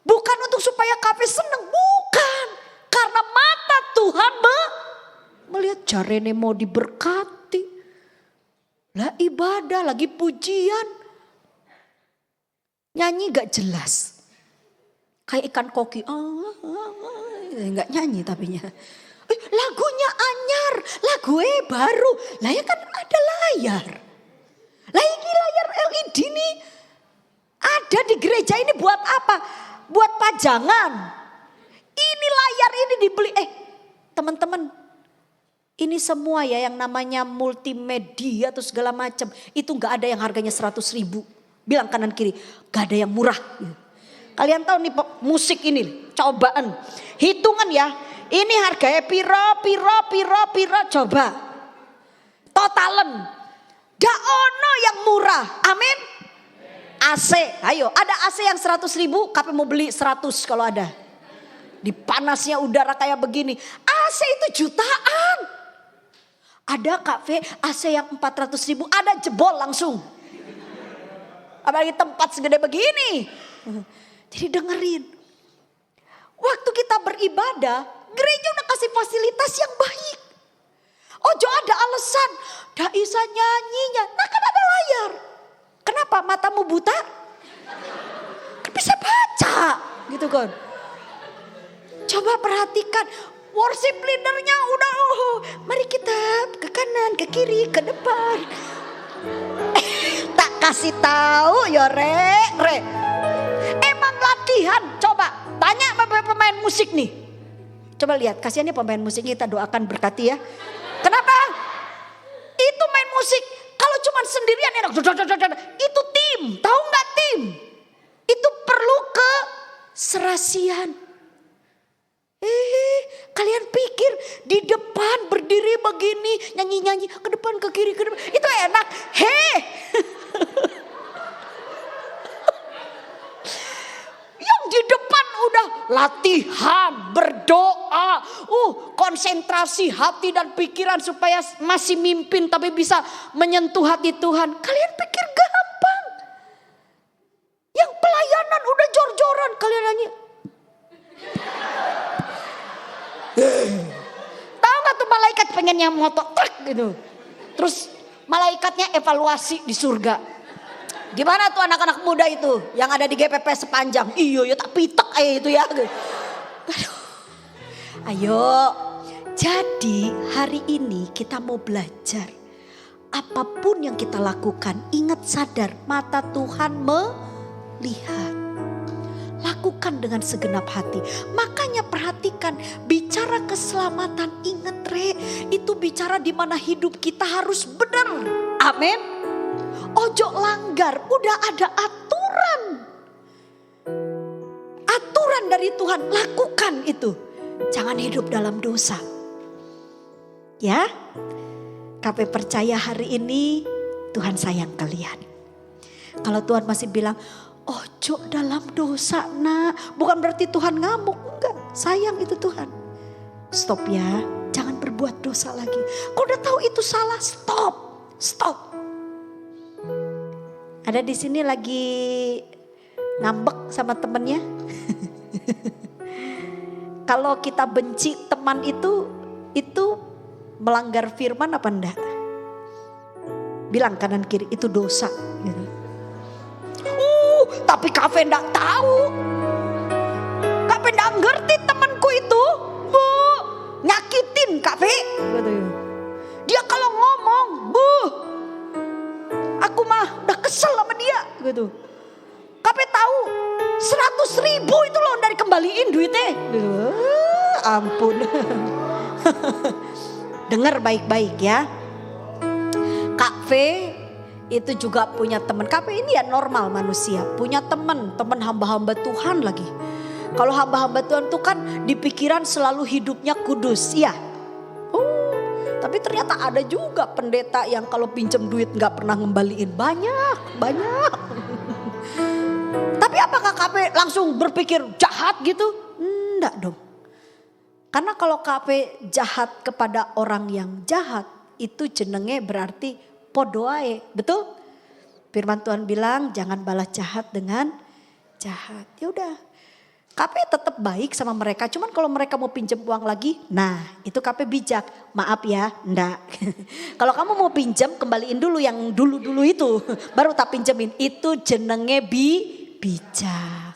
Bukan untuk supaya kafe seneng, bukan. Karena mata Tuhan melihat jarene mau diberkati. Lah ibadah lagi pujian. Nyanyi gak jelas. Kayak ikan koki. Gak nyanyi tapinya. Lagunya anyar. Lagu baru. Lah ya kan ada layar. Lah ini layar LED nih. Ada di gereja ini buat apa? Buat pajangan. Ini layar ini dibeli. Teman-teman. Ini semua ya yang namanya multimedia atau segala macam. Itu gak ada yang harganya 100.000. Bilang kanan kiri. Gak ada yang murah. Kalian tahu nih musik ini. Cobaan. Hitungan ya. Ini harganya piro. Coba. Totalen. Gak ono yang murah. Amin. AC. Ayo ada AC yang 100.000. Kapan mau beli 100 kalau ada. Di panasnya udara kayak begini. AC itu jutaan. Ada kafe AC yang 400.000, ada jebol langsung. Apalagi tempat segede begini. Jadi dengerin. Waktu kita beribadah, gereja udah kasih fasilitas yang baik. Ojo ada alasan, dak bisa nyanyinya. Nah kan ada layar. Kenapa matamu buta? Kan bisa baca gitu kan. Coba perhatikan. Worship leadernya udah mari kita ke kanan, ke kiri, ke depan. Tak kasih tahu ya re. Emang latihan. Coba tanya pemain musik nih. Coba lihat, kasihannya pemain musik kita doakan berkati ya. Kenapa? Itu main musik kalau cuma sendirian enak. Itu tim, tahu nggak tim? Itu perlu keserasian. Kalian pikir di depan berdiri begini nyanyi-nyanyi ke depan ke kiri ke depan itu enak? Yang di depan udah latihan berdoa, konsentrasi hati dan pikiran supaya masih mimpin tapi bisa menyentuh hati Tuhan. Kalian pikir gampang? Yang pelayanan udah jor-joran kalian nyanyi. Tahu gak tuh malaikat pengennya motok truk gitu. Terus malaikatnya evaluasi di surga. Gimana tuh anak-anak muda itu yang ada di GPP sepanjang? Iyo ya tak pitek itu ya. Ayo. Jadi hari ini kita mau belajar. Apapun yang kita lakukan, ingat sadar mata Tuhan melihat. Lakukan dengan segenap hati. Makanya perhatikan, bicara keselamatan, ingat itu bicara di mana hidup kita harus benar. Amin. Ojo langgar, udah ada aturan. Aturan dari Tuhan, lakukan itu. Jangan hidup dalam dosa. Ya, KP percaya hari ini Tuhan sayang kalian. Kalau Tuhan masih bilang, ojo dalam dosa nak. Bukan berarti Tuhan ngamuk. Enggak, sayang itu Tuhan. Stop ya, jangan berbuat dosa lagi. Kau udah tahu itu salah, stop. Ada di sini lagi ngambek sama temennya. Kalau kita benci teman itu melanggar firman apa enggak? Bilang kanan kiri itu dosa gitu. Tapi Kafe enggak tahu. Kafe enggak ngerti temanku itu. Bu, nyakiti pusing Kak Fe. Dia kalau ngomong, aku mah udah kesel sama dia gitu. Kak Fe tahu 100.000 itu loh dari kembaliin duitnya. Ampun. Dengar baik-baik ya. Kak Fe itu juga punya teman. Kak Fe ini ya normal manusia. Punya teman hamba-hamba Tuhan lagi. Kalau hamba-hamba Tuhan tuh kan di pikiran selalu hidupnya kudus. Iya. Tapi ternyata ada juga pendeta yang kalau pinjam duit gak pernah ngembaliin. Banyak. Tapi apakah Kak Fe langsung berpikir jahat gitu? Enggak dong. Karena kalau Kak Fe jahat kepada orang yang jahat, itu jenenge berarti podoae, betul? Firman Tuhan bilang jangan balas jahat dengan jahat. Ya udah, Kak Fe tetap baik sama mereka. Cuman kalau mereka mau pinjam uang lagi, nah itu Kak Fe bijak. Maaf ya, enggak. Kalau kamu mau pinjam, kembaliin dulu yang dulu itu, baru tak pinjemin. Itu jenenge bijak.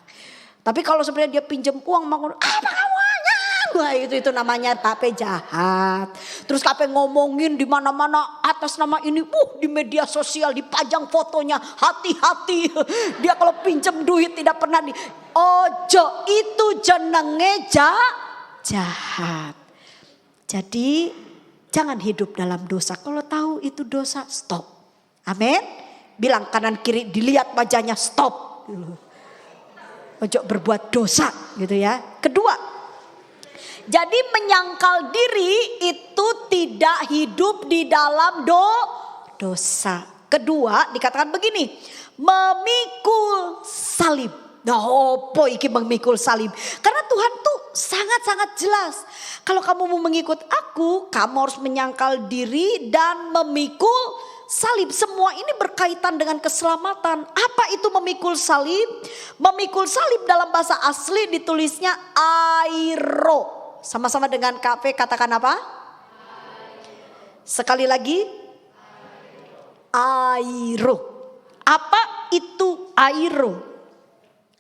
Tapi kalau sebenarnya dia pinjam uang, apa kamu? Wah itu namanya Kak Fe jahat. Terus Kak Fe ngomongin di mana-mana atas nama ini, di media sosial dipajang fotonya, hati-hati. Dia kalau pinjam duit tidak pernah ojo, itu jenenge jahat. Jadi jangan hidup dalam dosa. Kalau tahu itu dosa, stop. Amin. Bilang kanan kiri, dilihat wajahnya, stop. Ojo berbuat dosa gitu ya. Kedua, jadi menyangkal diri itu tidak hidup di dalam dosa. Kedua dikatakan begini, memikul salib. Nah, opo iki memikul salib? Karena Tuhan tuh sangat-sangat jelas. Kalau kamu mau mengikut aku, kamu harus menyangkal diri dan memikul salib. Semua ini berkaitan dengan keselamatan. Apa itu memikul salib? Memikul salib dalam bahasa asli ditulisnya airo. Sama-sama dengan Kak Fe katakan apa? Sekali lagi. Airo. Apa itu airo?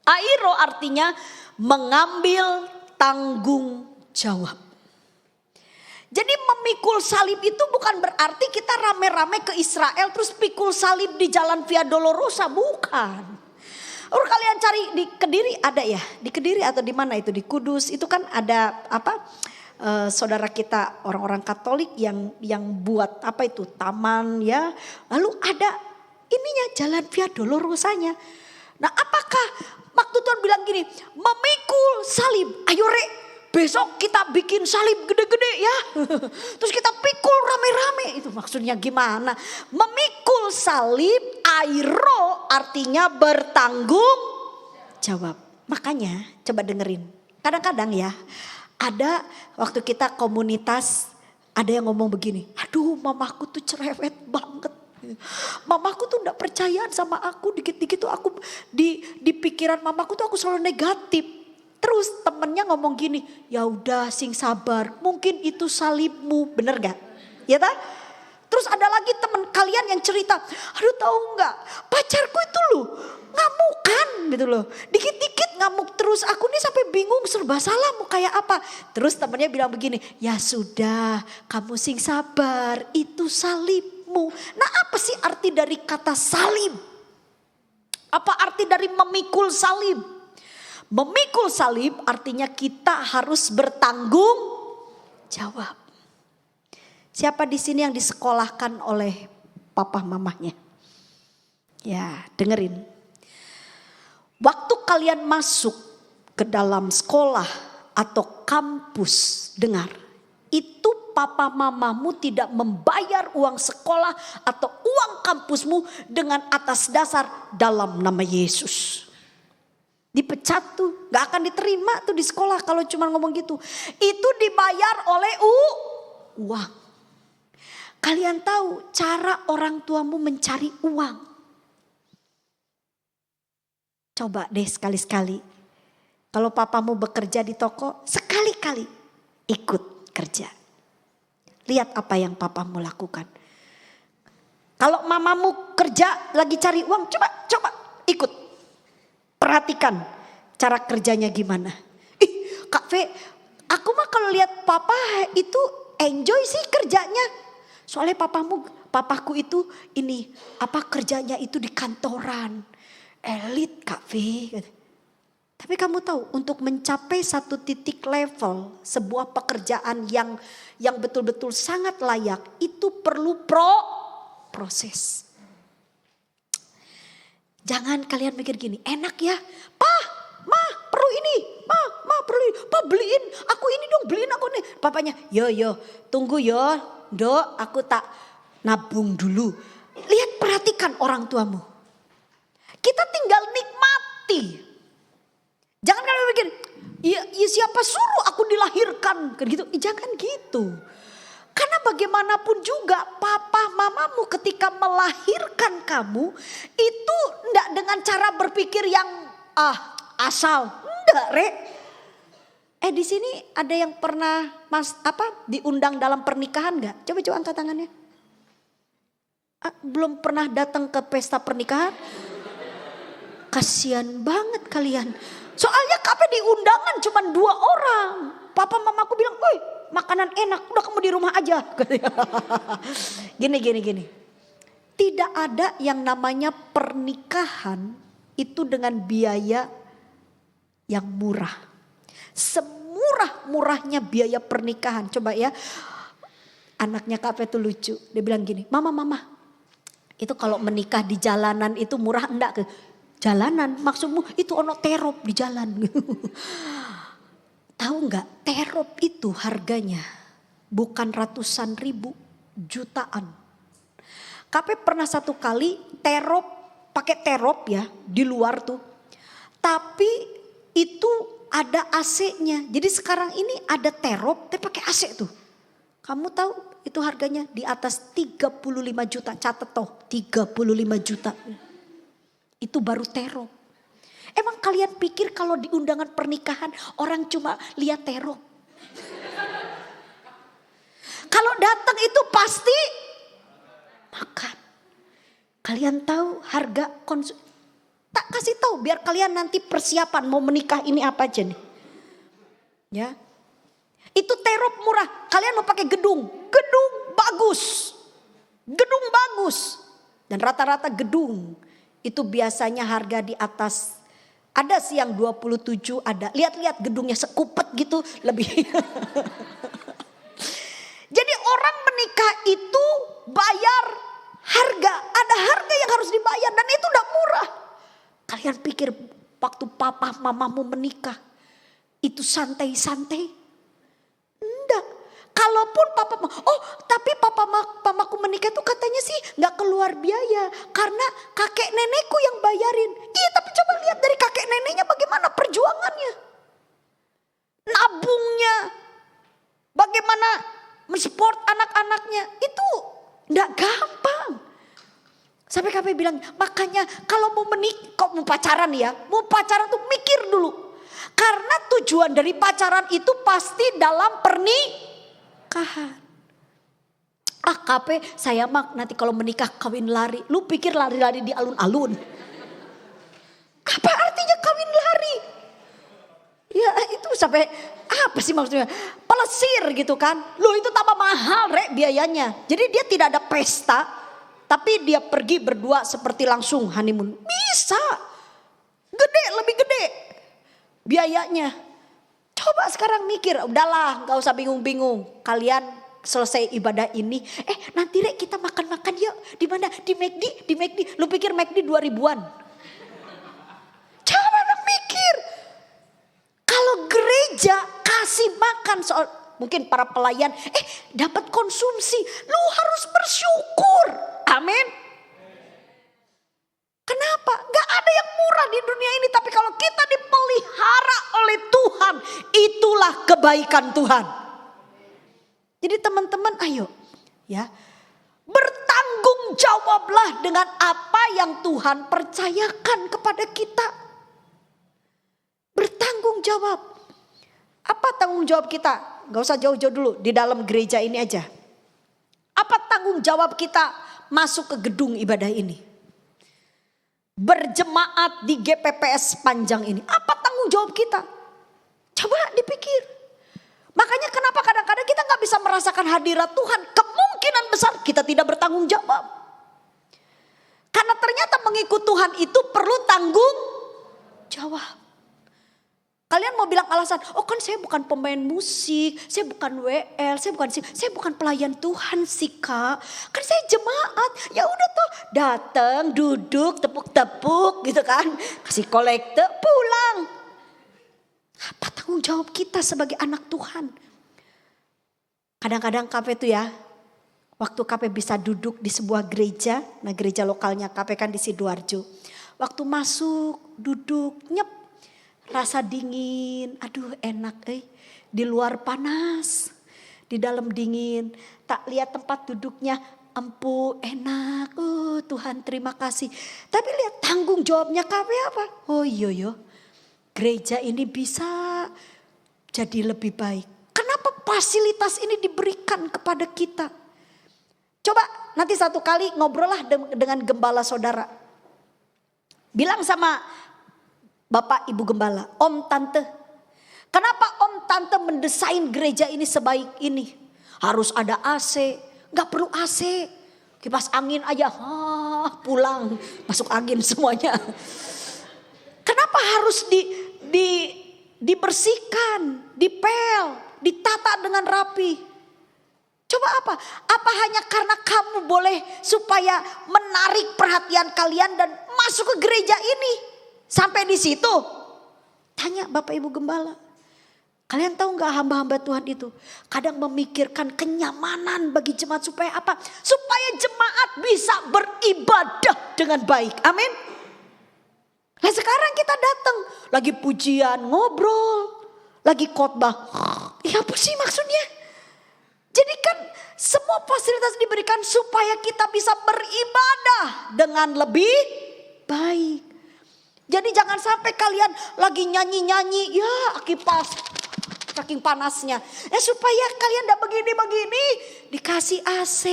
Airo artinya mengambil tanggung jawab. Jadi memikul salib itu bukan berarti kita rame-rame ke Israel terus pikul salib di jalan Via Dolorosa, bukan. Kalian cari di Kediri ada ya? Di Kediri atau di mana itu? Di Kudus itu kan ada saudara kita orang-orang Katolik yang buat apa itu taman ya. Lalu ada ininya jalan Via Dolorosanya. Nah apakah waktu Tuhan bilang gini, memikul salib, ayo Rek besok kita bikin salib gede-gede ya. Terus kita pikul rame-rame, itu maksudnya gimana? Memikul salib, airo artinya bertanggung jawab. Makanya coba dengerin, kadang-kadang ya ada waktu kita komunitas ada yang ngomong begini, aduh mamaku tuh cerewet banget. Mamaku tuh gak percayaan sama aku, dikit-dikit tuh aku di pikiran mamaku tuh aku selalu negatif. Terus temennya ngomong gini, ya udah sing sabar, mungkin itu salibmu, bener gak? Ya tak? Terus ada lagi temen kalian yang cerita, aduh tahu nggak, pacarku itu loh ngamukan gitu loh, dikit-dikit ngamuk terus, aku nih sampai bingung serba salah mau kayak apa. Terus temennya bilang begini, ya sudah, kamu sing sabar, itu salibmu. Nah apa sih arti dari kata salib? Apa arti dari memikul salib? Memikul salib artinya kita harus bertanggung jawab. Siapa di sini yang disekolahkan oleh papa mamanya? Ya, dengerin. Waktu kalian masuk ke dalam sekolah atau kampus, dengar. Itu papa mamamu tidak membayar uang sekolah atau uang kampusmu dengan atas dasar dalam nama Yesus. Dipecat tuh, gak akan diterima tuh di sekolah kalau cuma ngomong gitu. Itu dibayar oleh uang. Kalian tahu cara orang tuamu mencari uang. Coba deh sekali-sekali. Kalau papamu bekerja di toko, sekali-kali ikut kerja. Lihat apa yang papamu lakukan. Kalau mamamu kerja lagi cari uang, coba ikut. Perhatikan cara kerjanya gimana. Kak Fe, aku mah kalau lihat papa itu enjoy sih kerjanya. Soalnya papaku itu kerjanya itu di kantoran. Elit Kak V. Tapi kamu tahu untuk mencapai satu titik level sebuah pekerjaan yang betul-betul sangat layak itu perlu proses. Jangan kalian mikir gini, enak ya, Ma perlu ini, Ma perlu ini, Pa beliin aku ini dong, beliin aku nih. Papanya, yo tunggu yo, Dok, aku tak nabung dulu. Lihat, perhatikan orang tuamu. Kita tinggal nikmati. Jangan kalian mikir, ya siapa suruh aku dilahirkan, kan gitu. Jangan gitu. Karena bagaimanapun juga papa mamamu ketika melahirkan kamu itu enggak dengan cara berpikir yang asal. Enggak, Rek. Di sini ada yang pernah diundang dalam pernikahan enggak? Coba angkat tangannya. Belum pernah datang ke pesta pernikahan? Kasian banget kalian. Soalnya KP di undangan cuma 2 orang. Papa mamaku bilang, "Woi, makanan enak, udah kamu di rumah aja." Gini. Tidak ada yang namanya pernikahan itu dengan biaya yang murah. Semurah-murahnya biaya pernikahan. Coba ya, anaknya KP itu lucu. Dia bilang gini, Mama, itu kalau menikah di jalanan itu murah enggak? Jalanan, maksudmu itu ono terop di jalan. Tahu enggak, terop itu harganya bukan ratusan ribu, jutaan. KP pernah satu kali pakai terop ya di luar tuh. Tapi itu ada AC-nya. Jadi sekarang ini ada terop tapi pakai AC tuh. Kamu tahu itu harganya di atas 35 juta. Catat toh, 35 juta. Itu baru terop. Emang kalian pikir kalau di undangan pernikahan orang cuma lihat terop? Kalau datang itu pasti makan. Kalian tahu harga tak kasih tahu biar kalian nanti persiapan mau menikah ini apa aja nih. Ya. Itu terop murah. Kalian mau pakai gedung bagus. Gedung bagus. Dan rata-rata gedung itu biasanya harga di atas, ada sih yang 27 ada. Lihat-lihat gedungnya sekupet gitu lebih. Jadi orang menikah itu bayar harga. Ada harga yang harus dibayar dan itu udah murah. Kalian pikir waktu papa mamamu menikah itu santai-santai? Enggak. Kalaupun tapi mamaku menikah itu katanya sih gak keluar biaya. Karena kakek nenekku yang bayarin. Iya, tapi coba lihat dari kakek neneknya bagaimana perjuangannya. Nabungnya. Bagaimana mensupport anak-anaknya. Itu gak gampang. Sampai kakek bilang, makanya kalau mau menikah, mau pacaran ya. Mau pacaran tuh mikir dulu. Karena tujuan dari pacaran itu pasti dalam pernikahan. KP saya mah nanti kalau menikah kawin lari. Lu pikir lari-lari di alun-alun? Apa artinya kawin lari? Ya itu sampai apa sih maksudnya? Pelesir gitu kan. Lu itu tambah mahal Rek biayanya. Jadi dia tidak ada pesta. Tapi dia pergi berdua seperti langsung honeymoon. Bisa. Gede, lebih gede biayanya. Coba sekarang mikir, udahlah gak usah bingung-bingung. Kalian selesai ibadah ini, nanti Rek kita makan-makan yuk. Di mana? Di McD. Lu pikir McD 2000-an? Coba mikir. Kalau gereja kasih makan soal mungkin para pelayan, dapat konsumsi, lu harus bersyukur. Amin. Kenapa? Gak ada yang murah di dunia ini. Tapi kalau kita dipelihara oleh Tuhan, itulah kebaikan Tuhan. Jadi teman-teman ayo ya. Bertanggung jawablah dengan apa yang Tuhan percayakan kepada kita. Bertanggung jawab. Apa tanggung jawab kita? Gak usah jauh-jauh dulu, di dalam gereja ini aja. Apa tanggung jawab kita masuk ke gedung ibadah ini? Berjemaat di GPPS Panjang ini. Apa tanggung jawab kita? Coba dipikir. Makanya kenapa kadang-kadang kita gak bisa merasakan hadirat Tuhan. Kemungkinan besar kita tidak bertanggung jawab. Karena ternyata mengikut Tuhan itu perlu tanggung jawab. Kalian mau bilang alasan, oh kan saya bukan pemain musik, saya bukan WL, saya bukan pelayan Tuhan sih Kak. Kan saya jemaat, ya udah tuh datang, duduk, tepuk-tepuk gitu kan. Kasih kolekte, pulang. Apa tanggung jawab kita sebagai anak Tuhan? Kadang-kadang KP itu ya, waktu KP bisa duduk di sebuah gereja, nah gereja lokalnya KP kan di Sidoarjo. Waktu masuk, duduk, nyep. Rasa dingin, aduh enak di luar panas, di dalam dingin. Tak lihat tempat duduknya empuk, enak, oh Tuhan terima kasih. Tapi lihat tanggung jawabnya KP apa? Oh iya, gereja ini bisa jadi lebih baik. Kenapa fasilitas ini diberikan kepada kita? Coba nanti satu kali ngobrol lah dengan gembala saudara. Bilang sama Bapak Ibu Gembala, Om Tante. Kenapa Om Tante mendesain gereja ini sebaik ini? Harus ada AC, gak perlu AC. Kipas angin aja, pulang masuk angin semuanya. Kenapa harus dibersihkan, dipel, ditata dengan rapi? Coba apa? Apa hanya karena kamu boleh supaya menarik perhatian kalian dan masuk ke gereja ini? Sampai di situ, tanya Bapak Ibu Gembala. Kalian tahu gak hamba-hamba Tuhan itu kadang memikirkan kenyamanan bagi jemaat supaya apa? Supaya jemaat bisa beribadah dengan baik. Amin. Nah sekarang kita datang, lagi pujian, ngobrol, lagi khotbah. Ya apa sih maksudnya? Jadi kan semua fasilitas diberikan supaya kita bisa beribadah dengan lebih baik. Jadi jangan sampai kalian lagi nyanyi-nyanyi, ya kipas saking panasnya. Supaya kalian gak begini-begini, dikasih AC.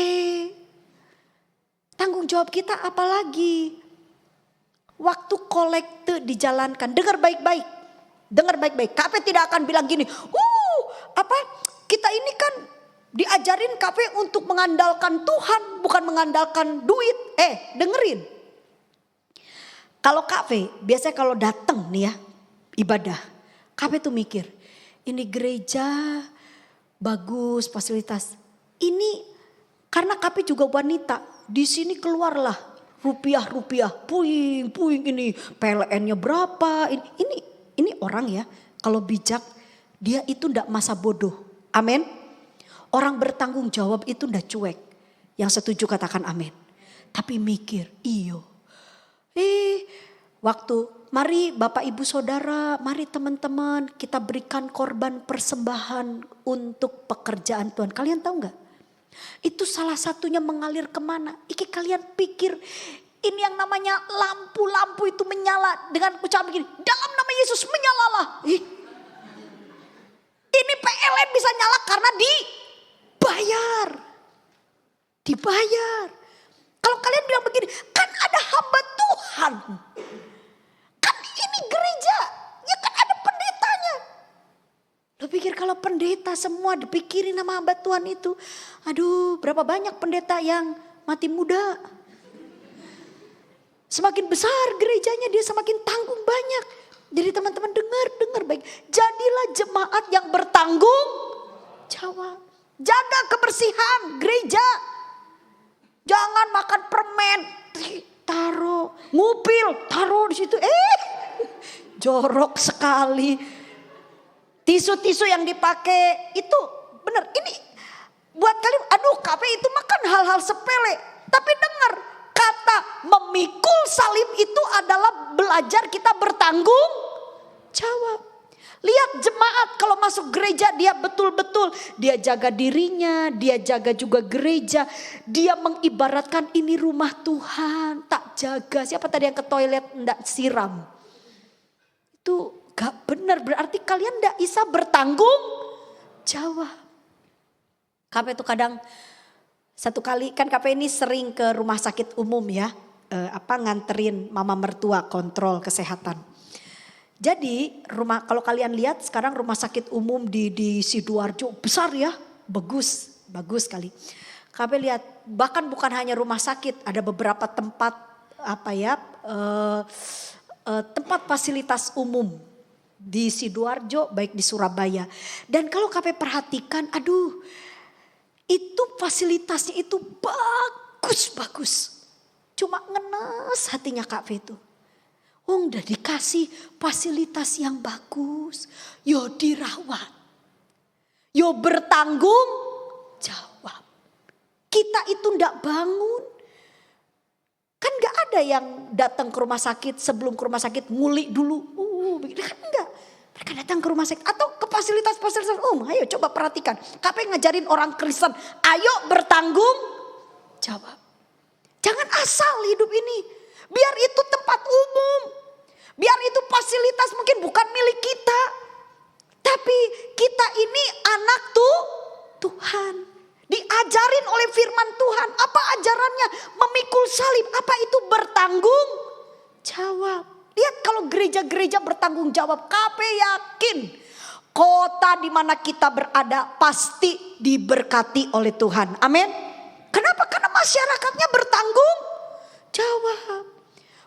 Tanggung jawab kita apalagi? Waktu kolekte dijalankan, dengar baik-baik. Dengar baik-baik, KP tidak akan bilang gini, kita ini kan diajarin KP untuk mengandalkan Tuhan, bukan mengandalkan duit. Dengerin. Kalau KP, biasanya kalau datang nih ya, ibadah. KP tuh mikir, ini gereja bagus fasilitas. Ini karena KP juga wanita, di sini keluarlah rupiah-rupiah, puing ini PLN-nya berapa. Ini orang ya, kalau bijak dia itu ndak masa bodoh. Amin. Orang bertanggung jawab itu ndak cuek. Yang setuju katakan amin. Tapi mikir, iyo. Waktu mari Bapak Ibu Saudara, mari teman-teman kita berikan korban persembahan untuk pekerjaan Tuhan. Kalian tahu gak? Itu salah satunya mengalir kemana? Iki kalian pikir ini yang namanya lampu-lampu itu menyala dengan ucapan begini, dalam nama Yesus menyalalah. Ini PLN bisa nyala karena dibayar. Kalau kalian bilang begini, kan ada hamba Tuhan. Kan ini gereja, ya kan ada pendetanya. Lo pikir kalau pendeta semua dipikirin sama hamba Tuhan itu. Aduh, berapa banyak pendeta yang mati muda. Semakin besar gerejanya dia semakin tanggung banyak. Jadi teman-teman dengar baik. Jadilah jemaat yang bertanggung jawab. Jaga kebersihan gereja. Jangan makan permen, taruh, ngupil, taruh di situ. Jorok sekali. Tisu-tisu yang dipakai itu benar. Ini buat kalian, aduh KP itu makan hal-hal sepele. Tapi dengar, kata memikul salib itu adalah belajar kita bertanggung jawab. Lihat jemaat kalau masuk gereja dia betul-betul dia jaga dirinya, dia jaga juga gereja. Dia mengibaratkan ini rumah Tuhan, tak jaga. Siapa tadi yang ke toilet enggak siram? Itu gak benar, berarti kalian enggak bisa bertanggung jawab. KP itu kadang satu kali kan KP ini sering ke rumah sakit umum ya. Nganterin mama mertua kontrol kesehatan. Jadi kalau kalian lihat sekarang rumah sakit umum di Sidoarjo besar ya, bagus sekali. Kalian lihat bahkan bukan hanya rumah sakit, ada beberapa tempat tempat fasilitas umum di Sidoarjo baik di Surabaya. Dan kalau kalian perhatikan, itu fasilitasnya itu bagus. Cuma ngenes hatinya Kak V itu. Udah dikasih fasilitas yang bagus. Yo dirawat. Yo bertanggung jawab. Kita itu ndak bangun. Kan gak ada yang datang ke rumah sakit sebelum ke rumah sakit ngulik dulu. Begitu kan enggak. Mereka datang ke rumah sakit atau ke fasilitas umum. Ayo coba perhatikan. KP ngajarin orang Kristen. Ayo bertanggung jawab. Jangan asal hidup ini. Biar itu tempat umum. Biar itu fasilitas mungkin bukan milik kita. Tapi kita ini anak Tuhan. Diajarin oleh firman Tuhan. Apa ajarannya? Memikul salib. Apa itu bertanggung jawab? Lihat kalau gereja-gereja bertanggung jawab. KP yakin kota di mana kita berada pasti diberkati oleh Tuhan. Amin. Kenapa? Karena masyarakatnya bertanggung jawab.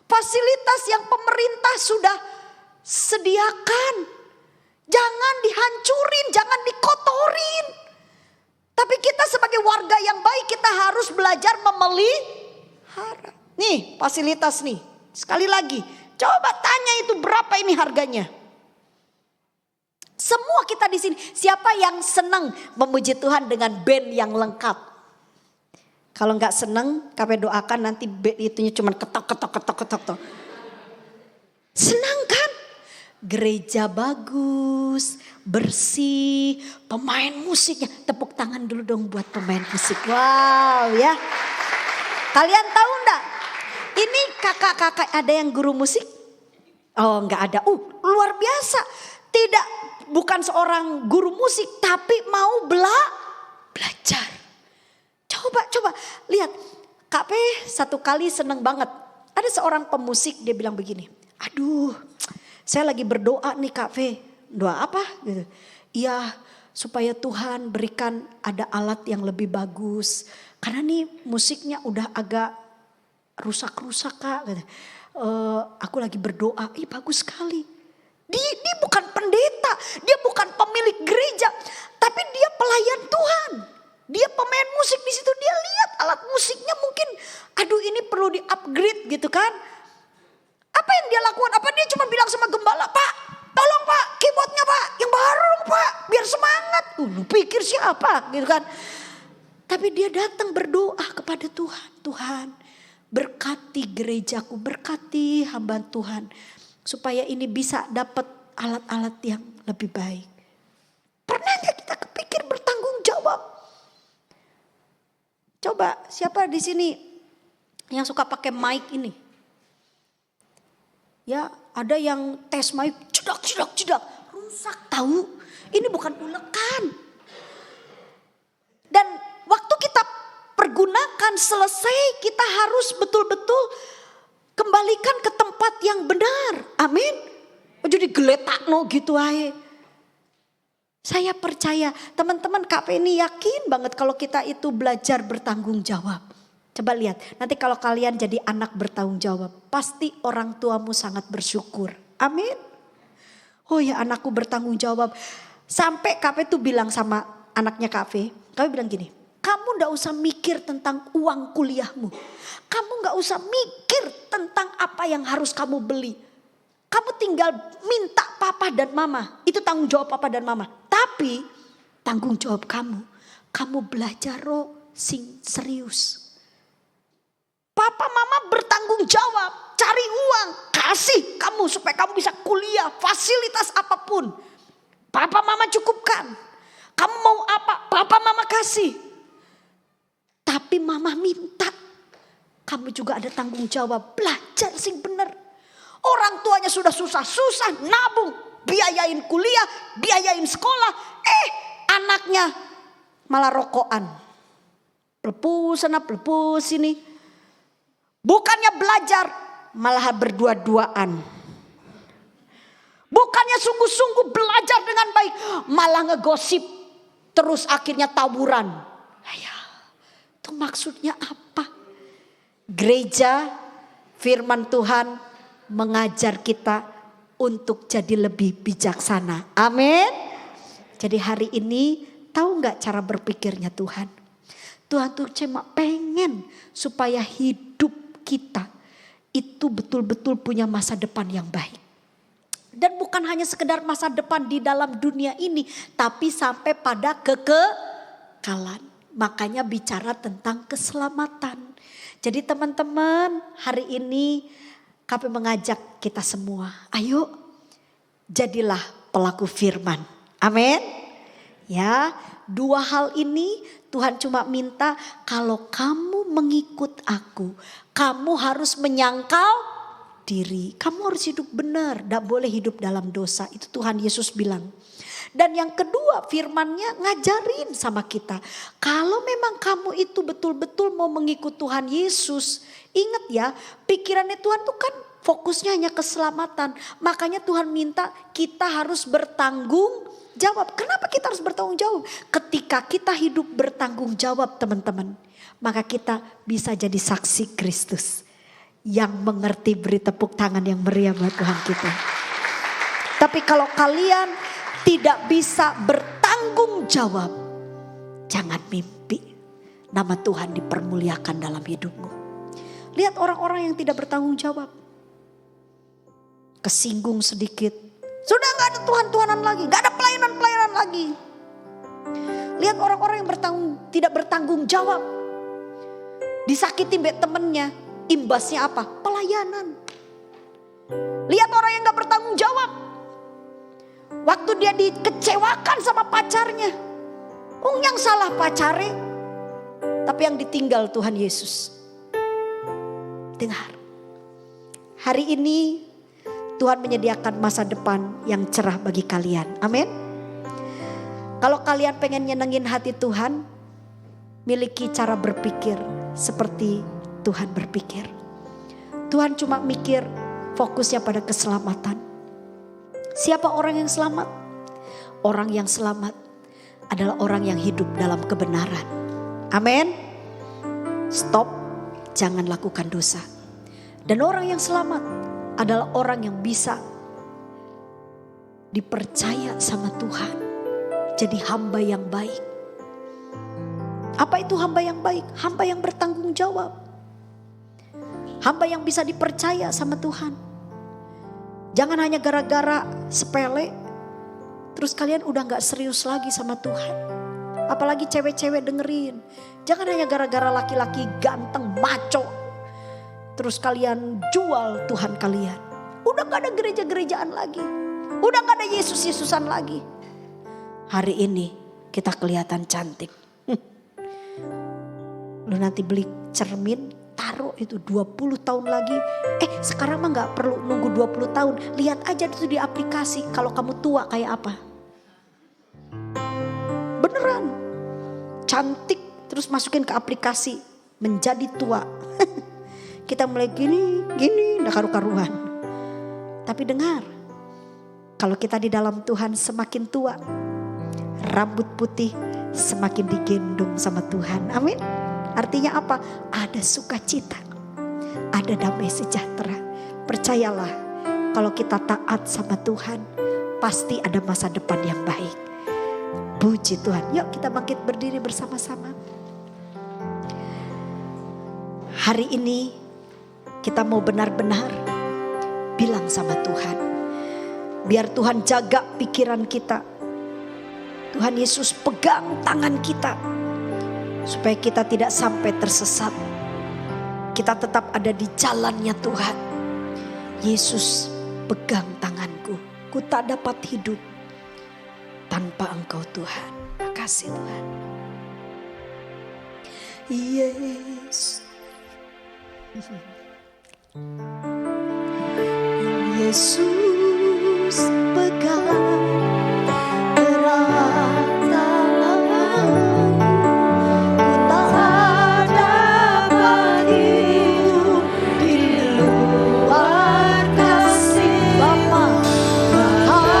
Fasilitas yang pemerintah sudah sediakan. Jangan dihancurin, jangan dikotorin. Tapi kita sebagai warga yang baik kita harus belajar memelihara. Nih fasilitas nih. Sekali lagi. Coba tanya itu berapa ini harganya. Semua kita di sini. Siapa yang senang memuji Tuhan dengan band yang lengkap? Kalau nggak senang, kami doakan nanti band itunya cuma ketok. Senang kan? Gereja bagus, bersih, pemain musiknya. Tepuk tangan dulu dong buat pemain musik. Wow ya. Kalian tahu enggak? Ini kakak-kakak ada yang guru musik? Oh enggak ada. Luar biasa. Bukan seorang guru musik tapi mau belajar. Coba lihat. Kak P satu kali seneng banget. Ada seorang pemusik dia bilang begini. Saya lagi berdoa nih Kak V. Doa apa? Gitu. Iya supaya Tuhan berikan ada alat yang lebih bagus. Karena nih musiknya udah agak rusak-rusak Kak. Aku lagi berdoa. Bagus sekali. Dia bukan pendeta. Dia bukan pemilik gereja. Tapi dia pelayan Tuhan. Dia pemain musik di situ. Dia lihat alat musiknya mungkin. Ini perlu di-upgrade gitu kan. Apa yang dia lakukan? Apa dia cuma bilang sama gembala, Pak, tolong Pak, keyboardnya Pak, yang baru Pak, biar semangat. Lu pikir siapa gitu kan. Tapi dia datang berdoa kepada Tuhan. Tuhan berkati gerejaku, berkati hamba Tuhan. Supaya ini bisa dapat alat-alat yang lebih baik. Pernah gak kita kepikir bertanggung jawab? Coba siapa di sini yang suka pakai mic ini? Ya ada yang tes mic cedak. Rusak tahu. Ini bukan ulekan. Dan waktu kita pergunakan selesai kita harus betul-betul kembalikan ke tempat yang benar. Amin. Jadi geletakno gitu aja. Saya percaya teman-teman KP ini yakin banget kalau kita itu belajar bertanggung jawab. Coba lihat, nanti kalau kalian jadi anak bertanggung jawab, pasti orang tuamu sangat bersyukur. Amin. Oh ya anakku bertanggung jawab. Sampai KP tuh bilang sama anaknya KP bilang gini, kamu gak usah mikir tentang uang kuliahmu. Kamu gak usah mikir tentang apa yang harus kamu beli. Kamu tinggal minta papa dan mama, itu tanggung jawab papa dan mama. Tapi tanggung jawab kamu belajar sing serius. Papa mama bertanggung jawab, cari uang, kasih kamu supaya kamu bisa kuliah, fasilitas apapun. Papa mama cukupkan. Kamu mau apa? Papa mama kasih. Tapi mama minta. Kamu juga ada tanggung jawab, belajar sing bener. Orang tuanya sudah susah-susah nabung, biayain kuliah, biayain sekolah. Anaknya malah rokokan. Pelepus sana, pelepus sini. Bukannya belajar, malah berdua-duaan. bukannya sungguh-sungguh belajar dengan baik, malah ngegosip, terus akhirnya tawuran. Ya, itu maksudnya apa? Gereja, firman Tuhan mengajar kita untuk jadi lebih bijaksana. Amin. Jadi hari ini tahu gak cara berpikirnya Tuhan? Tuhan tuh cuma pengen supaya hidup kita itu betul-betul punya masa depan yang baik. Dan bukan hanya sekedar masa depan di dalam dunia ini, tapi sampai pada kekekalan. Makanya bicara tentang keselamatan. Jadi teman-teman, hari ini kami mengajak kita semua, ayo jadilah pelaku firman. Amin. Ya, dua hal ini Tuhan cuma minta, kalau kamu mengikut aku, kamu harus menyangkal diri. Kamu harus hidup benar, tidak boleh hidup dalam dosa. Itu Tuhan Yesus bilang. Dan yang kedua, firman-Nya ngajarin sama kita, kalau memang kamu itu betul-betul mau mengikut Tuhan Yesus, ingat ya, pikirannya Tuhan tuh kan fokusnya hanya keselamatan. Makanya Tuhan minta kita harus bertanggung jawab. Kenapa kita harus bertanggung jawab? Ketika kita hidup bertanggung jawab teman-teman, maka kita bisa jadi saksi Kristus yang mengerti. Beri tepuk tangan yang meriah buat Tuhan kita. Tapi kalau kalian tidak bisa bertanggung jawab, jangan mimpi nama Tuhan dipermuliakan dalam hidupmu. Lihat orang-orang yang tidak bertanggung jawab. Kesinggung sedikit, sudah gak ada Tuhan-Tuhanan lagi, gak ada pelayanan-pelayanan lagi. Lihat orang-orang yang tidak bertanggung jawab. Disakiti mbak temennya, imbasnya apa? Pelayanan. Lihat orang yang gak bertanggung jawab. Waktu dia dikecewakan sama pacarnya. Yang salah pacarnya, tapi yang ditinggal Tuhan Yesus. Dengar. Hari ini Tuhan menyediakan masa depan yang cerah bagi kalian. Amin. Kalau kalian pengen nyenengin hati Tuhan, miliki cara berpikir seperti Tuhan berpikir. Tuhan cuma mikir fokusnya pada keselamatan. Siapa orang yang selamat? Orang yang selamat adalah orang yang hidup dalam kebenaran. Amin. Stop, jangan lakukan dosa. Dan orang yang selamat adalah orang yang bisa dipercaya sama Tuhan. Jadi hamba yang baik. Apa itu hamba yang baik? Hamba yang bertanggung jawab. Hamba yang bisa dipercaya sama Tuhan. Jangan hanya gara-gara sepele, terus kalian udah gak serius lagi sama Tuhan. Apalagi cewek-cewek dengerin. Jangan hanya gara-gara laki-laki ganteng, maco, terus kalian jual Tuhan kalian. Udah gak ada gereja-gerejaan lagi. Udah gak ada Yesus-Yesusan lagi. Hari ini kita kelihatan cantik. Lu nanti beli cermin, taruh itu 20 tahun lagi. Sekarang mah gak perlu nunggu 20 tahun. Lihat aja itu di aplikasi kalau kamu tua kayak apa. Beneran. Cantik terus masukin ke aplikasi. Menjadi tua. Kita mulai gini gak karu-karuan. Tapi dengar. Kalau kita di dalam Tuhan semakin tua. Rambut putih semakin digendong sama Tuhan. Amin. Artinya apa? Ada sukacita, ada damai sejahtera. Percayalah, kalau kita taat sama Tuhan, pasti ada masa depan yang baik. Puji Tuhan. Yuk kita bangkit berdiri bersama-sama. Hari ini kita mau benar-benar bilang sama Tuhan. Biar Tuhan jaga pikiran kita. Tuhan Yesus pegang tangan kita. Supaya kita tidak sampai tersesat. Kita tetap ada di jalannya Tuhan. Yesus pegang tanganku. Ku tak dapat hidup tanpa Engkau Tuhan. Makasih Tuhan. Yesus. Yesus pegang erat tanganku. Bapa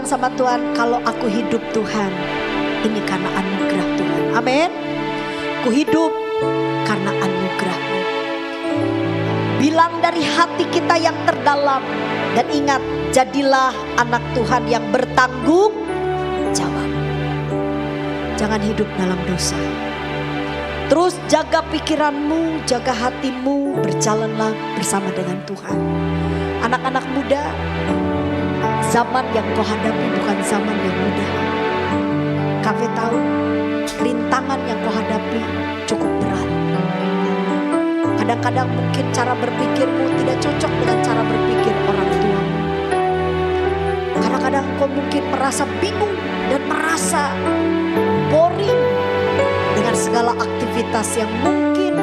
sama Tuhan, kalau aku hidup Tuhan, ini karena anugerah Tuhan. Amin. Ku hidup karena anugerah-Mu. Bilang dari hati kita yang terdalam. Dan ingat, jadilah anak Tuhan yang bertanggung jawab. Jangan hidup dalam dosa. Terus jaga pikiranmu, jaga hatimu, berjalanlah bersama dengan Tuhan. Anak-anak muda, zaman yang kau hadapi bukan zaman yang mudah. Kafe tahu, rintangan yang kau hadapi cukup berat. Kadang-kadang mungkin cara berpikirmu tidak cocok dengan cara berpikir orang tuamu. Kadang-kadang kau mungkin merasa bingung dan merasa boring dengan segala aktivitas yang mungkin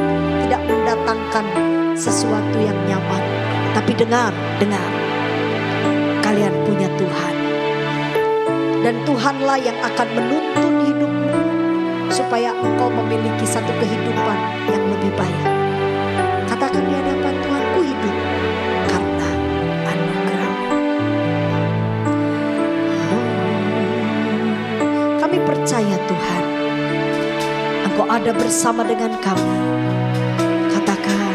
tidak mendatangkan sesuatu yang nyaman. Tapi dengar, kalian punya Tuhan. Dan Tuhanlah yang akan menuntun hidupmu supaya engkau memiliki satu kehidupan yang lebih baik. Katakan di hadapan Tuhan, ku hidup karena anugerah. Kami percaya Tuhan, Engkau ada bersama dengan kami. Katakan,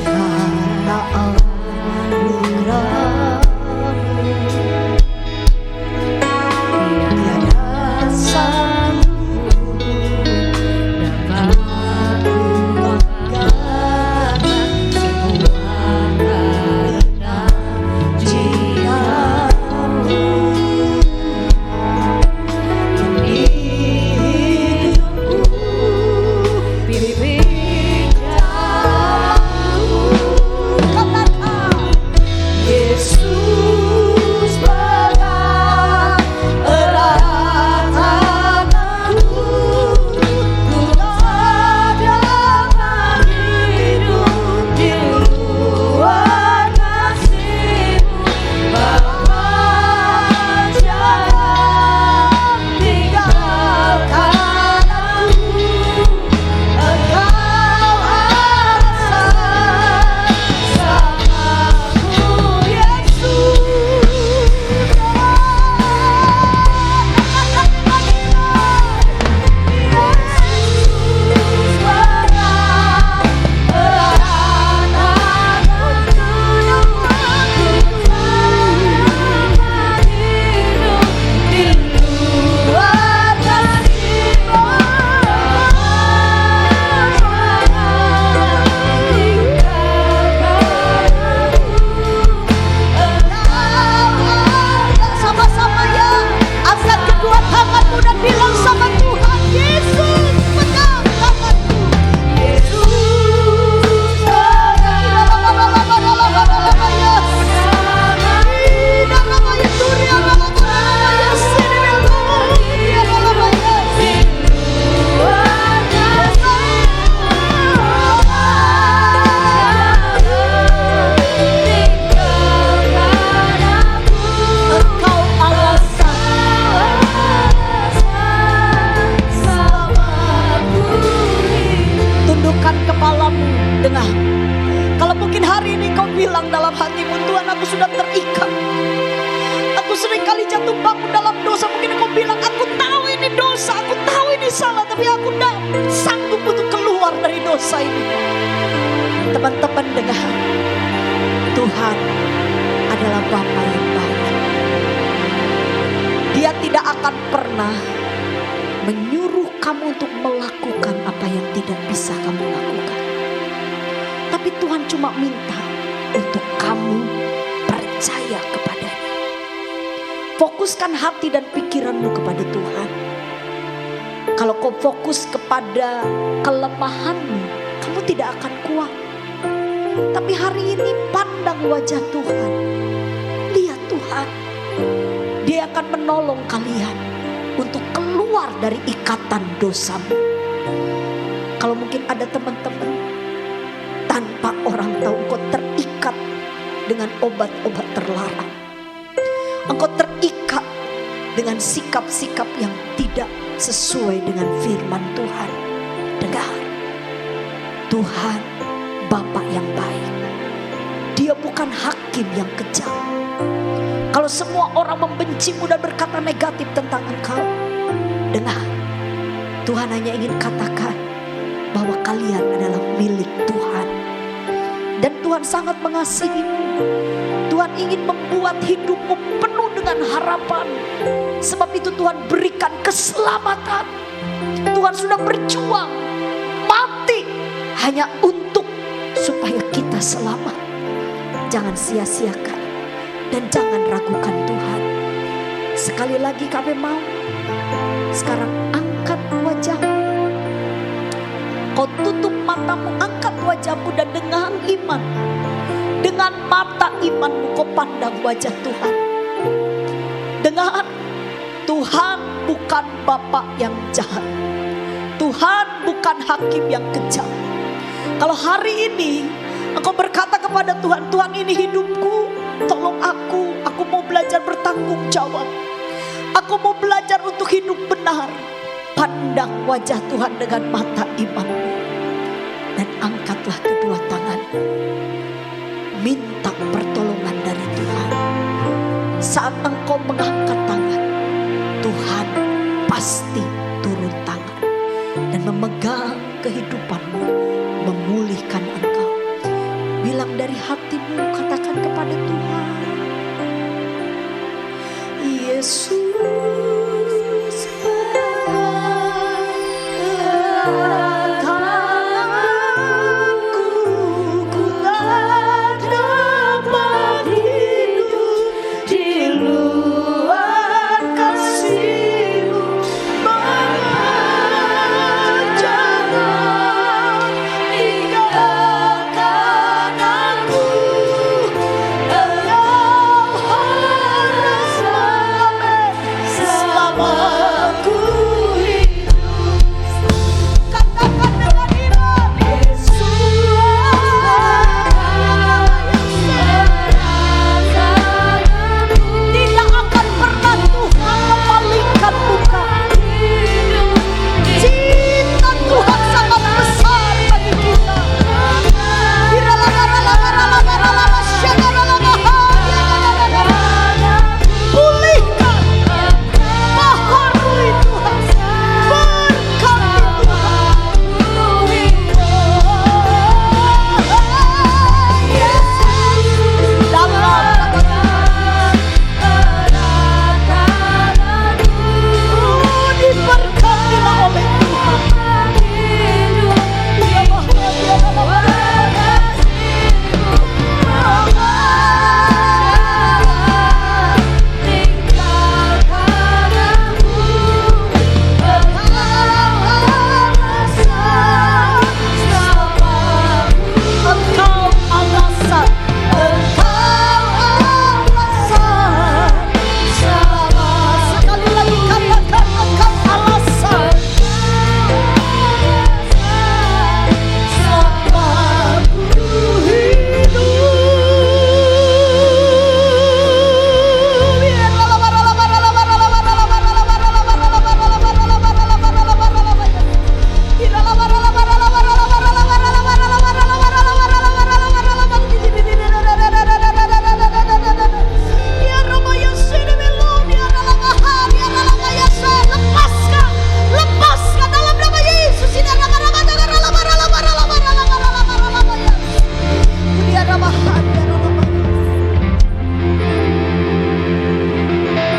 karena anugerah. Teman-teman dengar, Tuhan adalah Bapa yang baik. Dia tidak akan pernah menyuruh kamu untuk melakukan apa yang tidak bisa kamu lakukan. Tapi Tuhan cuma minta untuk kamu percaya kepadanya. Fokuskan hati dan pikiranmu kepada Tuhan. Kalau kau fokus kepada kelemahanmu, kamu tidak akan kuat. Tapi hari ini pandang wajah Tuhan. Lihat Tuhan. Dia akan menolong kalian untuk keluar dari ikatan dosamu. Kalau mungkin ada teman-teman tanpa orang tahu engkau terikat dengan obat-obat terlarang. Engkau terikat dengan sikap-sikap yang tidak sesuai dengan firman Tuhan. Dengar. Tuhan Bapa yang baik. Dia bukan hakim yang kejam. Kalau semua orang membencimu dan berkata negatif tentang engkau, dengar, Tuhan hanya ingin katakan bahwa kalian adalah milik Tuhan. Dan Tuhan sangat mengasihimu. Tuhan ingin membuat hidupmu penuh dengan harapan. Sebab itu Tuhan berikan keselamatan. Tuhan sudah berjuang, mati hanya untuk supaya kita selamat. Jangan sia-siakan dan jangan ragukan Tuhan. Sekali lagi kami mau, sekarang angkat wajahmu. Kau tutup matamu, angkat wajahmu dan dengan iman, dengan mata imanmu kau pandang wajah Tuhan. Dengan Tuhan bukan Bapa yang jahat. Tuhan bukan hakim yang kejam. Kalau hari ini engkau berkata kepada Tuhan, Tuhan ini hidupku, tolong aku mau belajar bertanggung jawab. Aku mau belajar untuk hidup benar. Pandang wajah Tuhan dengan mata imanmu. Dan angkatlah kedua tanganmu. Minta pertolongan dari Tuhan. Saat engkau mengangkat tangan, Tuhan pasti turun tangan. Dan memegang kehidupanmu, memulihkan engkau. Bilang dari hatimu, katakan kepada Tuhan, Yesus.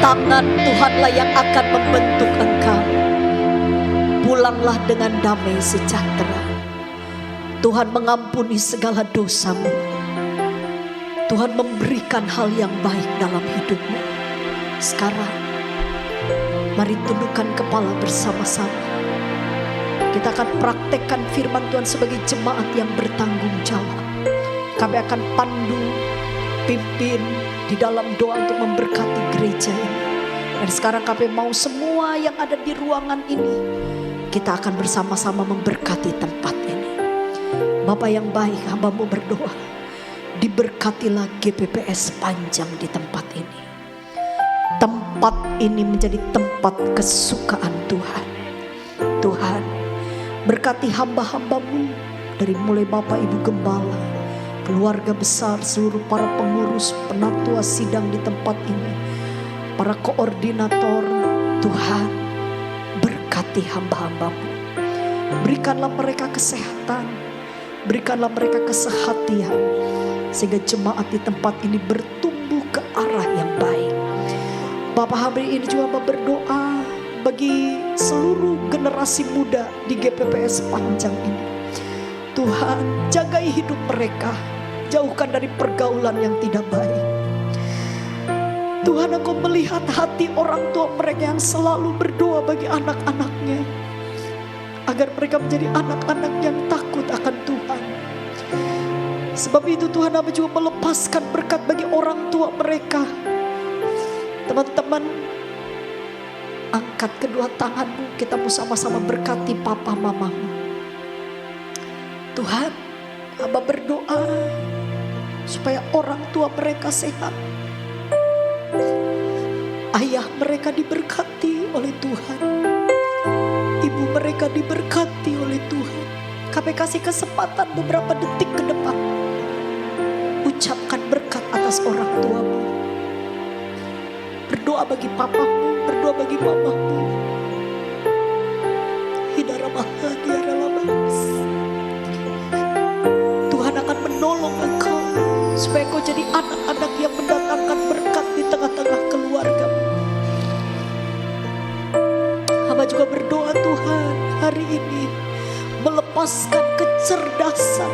Tangan Tuhanlah yang akan membentuk engkau. Pulanglah dengan damai sejahtera. Tuhan mengampuni segala dosamu. Tuhan memberikan hal yang baik dalam hidupmu. Sekarang, mari tundukkan kepala bersama-sama. Kita akan praktekkan firman Tuhan sebagai jemaat yang bertanggung jawab. Kami akan pandu, pimpin di dalam doa untuk memberkati gereja ini. Dan sekarang kami mau semua yang ada di ruangan ini, kita akan bersama-sama memberkati tempat ini. Bapa yang baik, hamba-Mu berdoa, diberkatilah GPPS panjang di tempat ini. Tempat ini menjadi tempat kesukaan Tuhan. Tuhan, berkati hamba-hamba-Mu dari mulai Bapak Ibu Gembala, keluarga besar, seluruh para pengurus, penatua sidang di tempat ini, para koordinator. Tuhan, berkati hamba-hamba-Mu. Berikanlah mereka kesehatan, berikanlah mereka kesehatian, sehingga jemaat di tempat ini bertumbuh ke arah yang baik. Bapak, hari ini juga berdoa bagi seluruh generasi muda di GPPS Panjang ini. Tuhan, jagai hidup mereka, jauhkan dari pergaulan yang tidak baik. Tuhan, Engkau melihat hati orang tua mereka yang selalu berdoa bagi anak-anaknya, agar mereka menjadi anak-anak yang takut akan Tuhan. Sebab itu Tuhan, Hamba juga melepaskan berkat bagi orang tua mereka. Teman-teman, angkat kedua tanganmu, kita mau sama-sama berkati papa mamamu. Tuhan, Hamba berdoa supaya orang tua mereka sehat. Ayah mereka diberkati oleh Tuhan. Ibu mereka diberkati oleh Tuhan. Kami kasih kesempatan beberapa detik ke depan. Ucapkan berkat atas orang tuamu. Berdoa bagi papamu, berdoa bagi mamamu. Tuhan akan menolong engkau supaya kau jadi anak-anak yang mendatangkan berkat di tengah-tengah keluargamu. Hamba juga berdoa Tuhan hari ini melepaskan kecerdasan.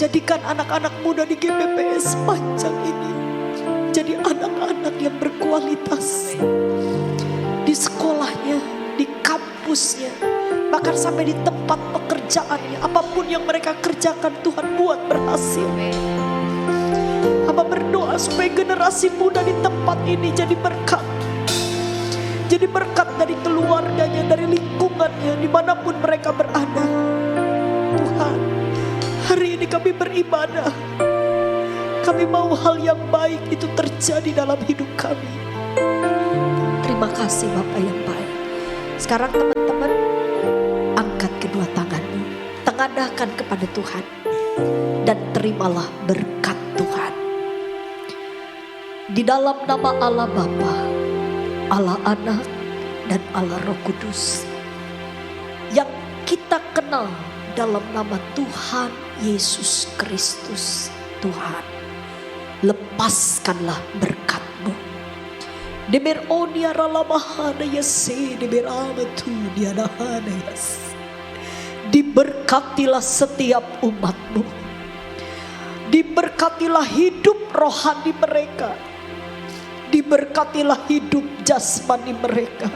Jadikan anak-anak muda di GPPS Panjang ini jadi anak-anak yang berkualitas. Di sekolahnya, di kampusnya, bahkan sampai di tempat pekerjaannya. Apapun yang mereka kerjakan Tuhan buat berhasil. Hamba berdoa supaya generasi muda di tempat ini jadi berkat. Jadi berkat dari keluarganya, dari lingkungannya, dimanapun mereka berada. Tuhan, hari ini kami beribadah. Kami mau hal yang baik itu terjadi dalam hidup kami. Terima kasih Bapak yang baik. Sekarang teman-teman, angkat kedua tanganmu, tengadahkan kepada Tuhan, dan terimalah berkat Tuhan. Di dalam nama Allah Bapa, Allah Anak, dan Allah Roh Kudus, yang kita kenal dalam nama Tuhan Yesus Kristus, Tuhan, lepaskanlah berkat-Mu. Deber onia ralamahana yase, deber amatu dianahana yas. Diberkatilah setiap umat-Mu. Diberkatilah hidup rohani mereka. Diberkatilah hidup jasmani mereka.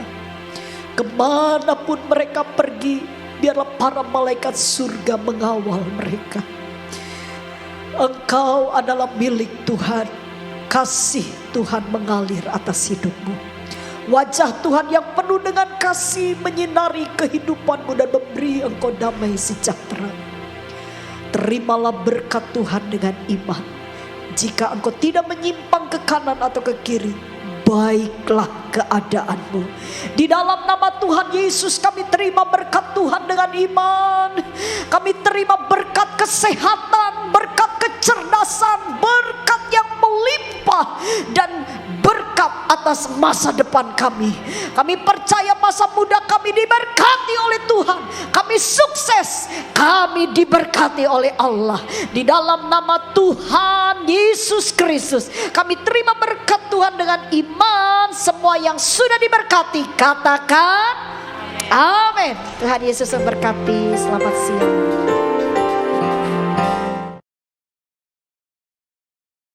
Kemanapun mereka pergi, biarlah para malaikat surga mengawal mereka. Engkau adalah milik Tuhan. Kasih Tuhan mengalir atas hidupmu. Wajah Tuhan yang penuh dengan kasih menyinari kehidupanmu dan memberi engkau damai sejahtera. Terimalah berkat Tuhan dengan iman. Jika engkau tidak menyimpang ke kanan atau ke kiri, baiklah keadaanmu. Di dalam nama Tuhan Yesus kami terima berkat Tuhan dengan iman. Kami terima berkat kesehatan, berkat kecerdasan, berkat yang melimpah, dan berkat atas masa depan kami. Kami percaya masa muda kami diberkati oleh Tuhan. Kami sukses, kami diberkati oleh Allah. Di dalam nama Tuhan Yesus Kristus kami terima berkat Tuhan dengan iman. Semua yang sudah diberkati katakan amin. Tuhan Yesus memberkati. Selamat siang.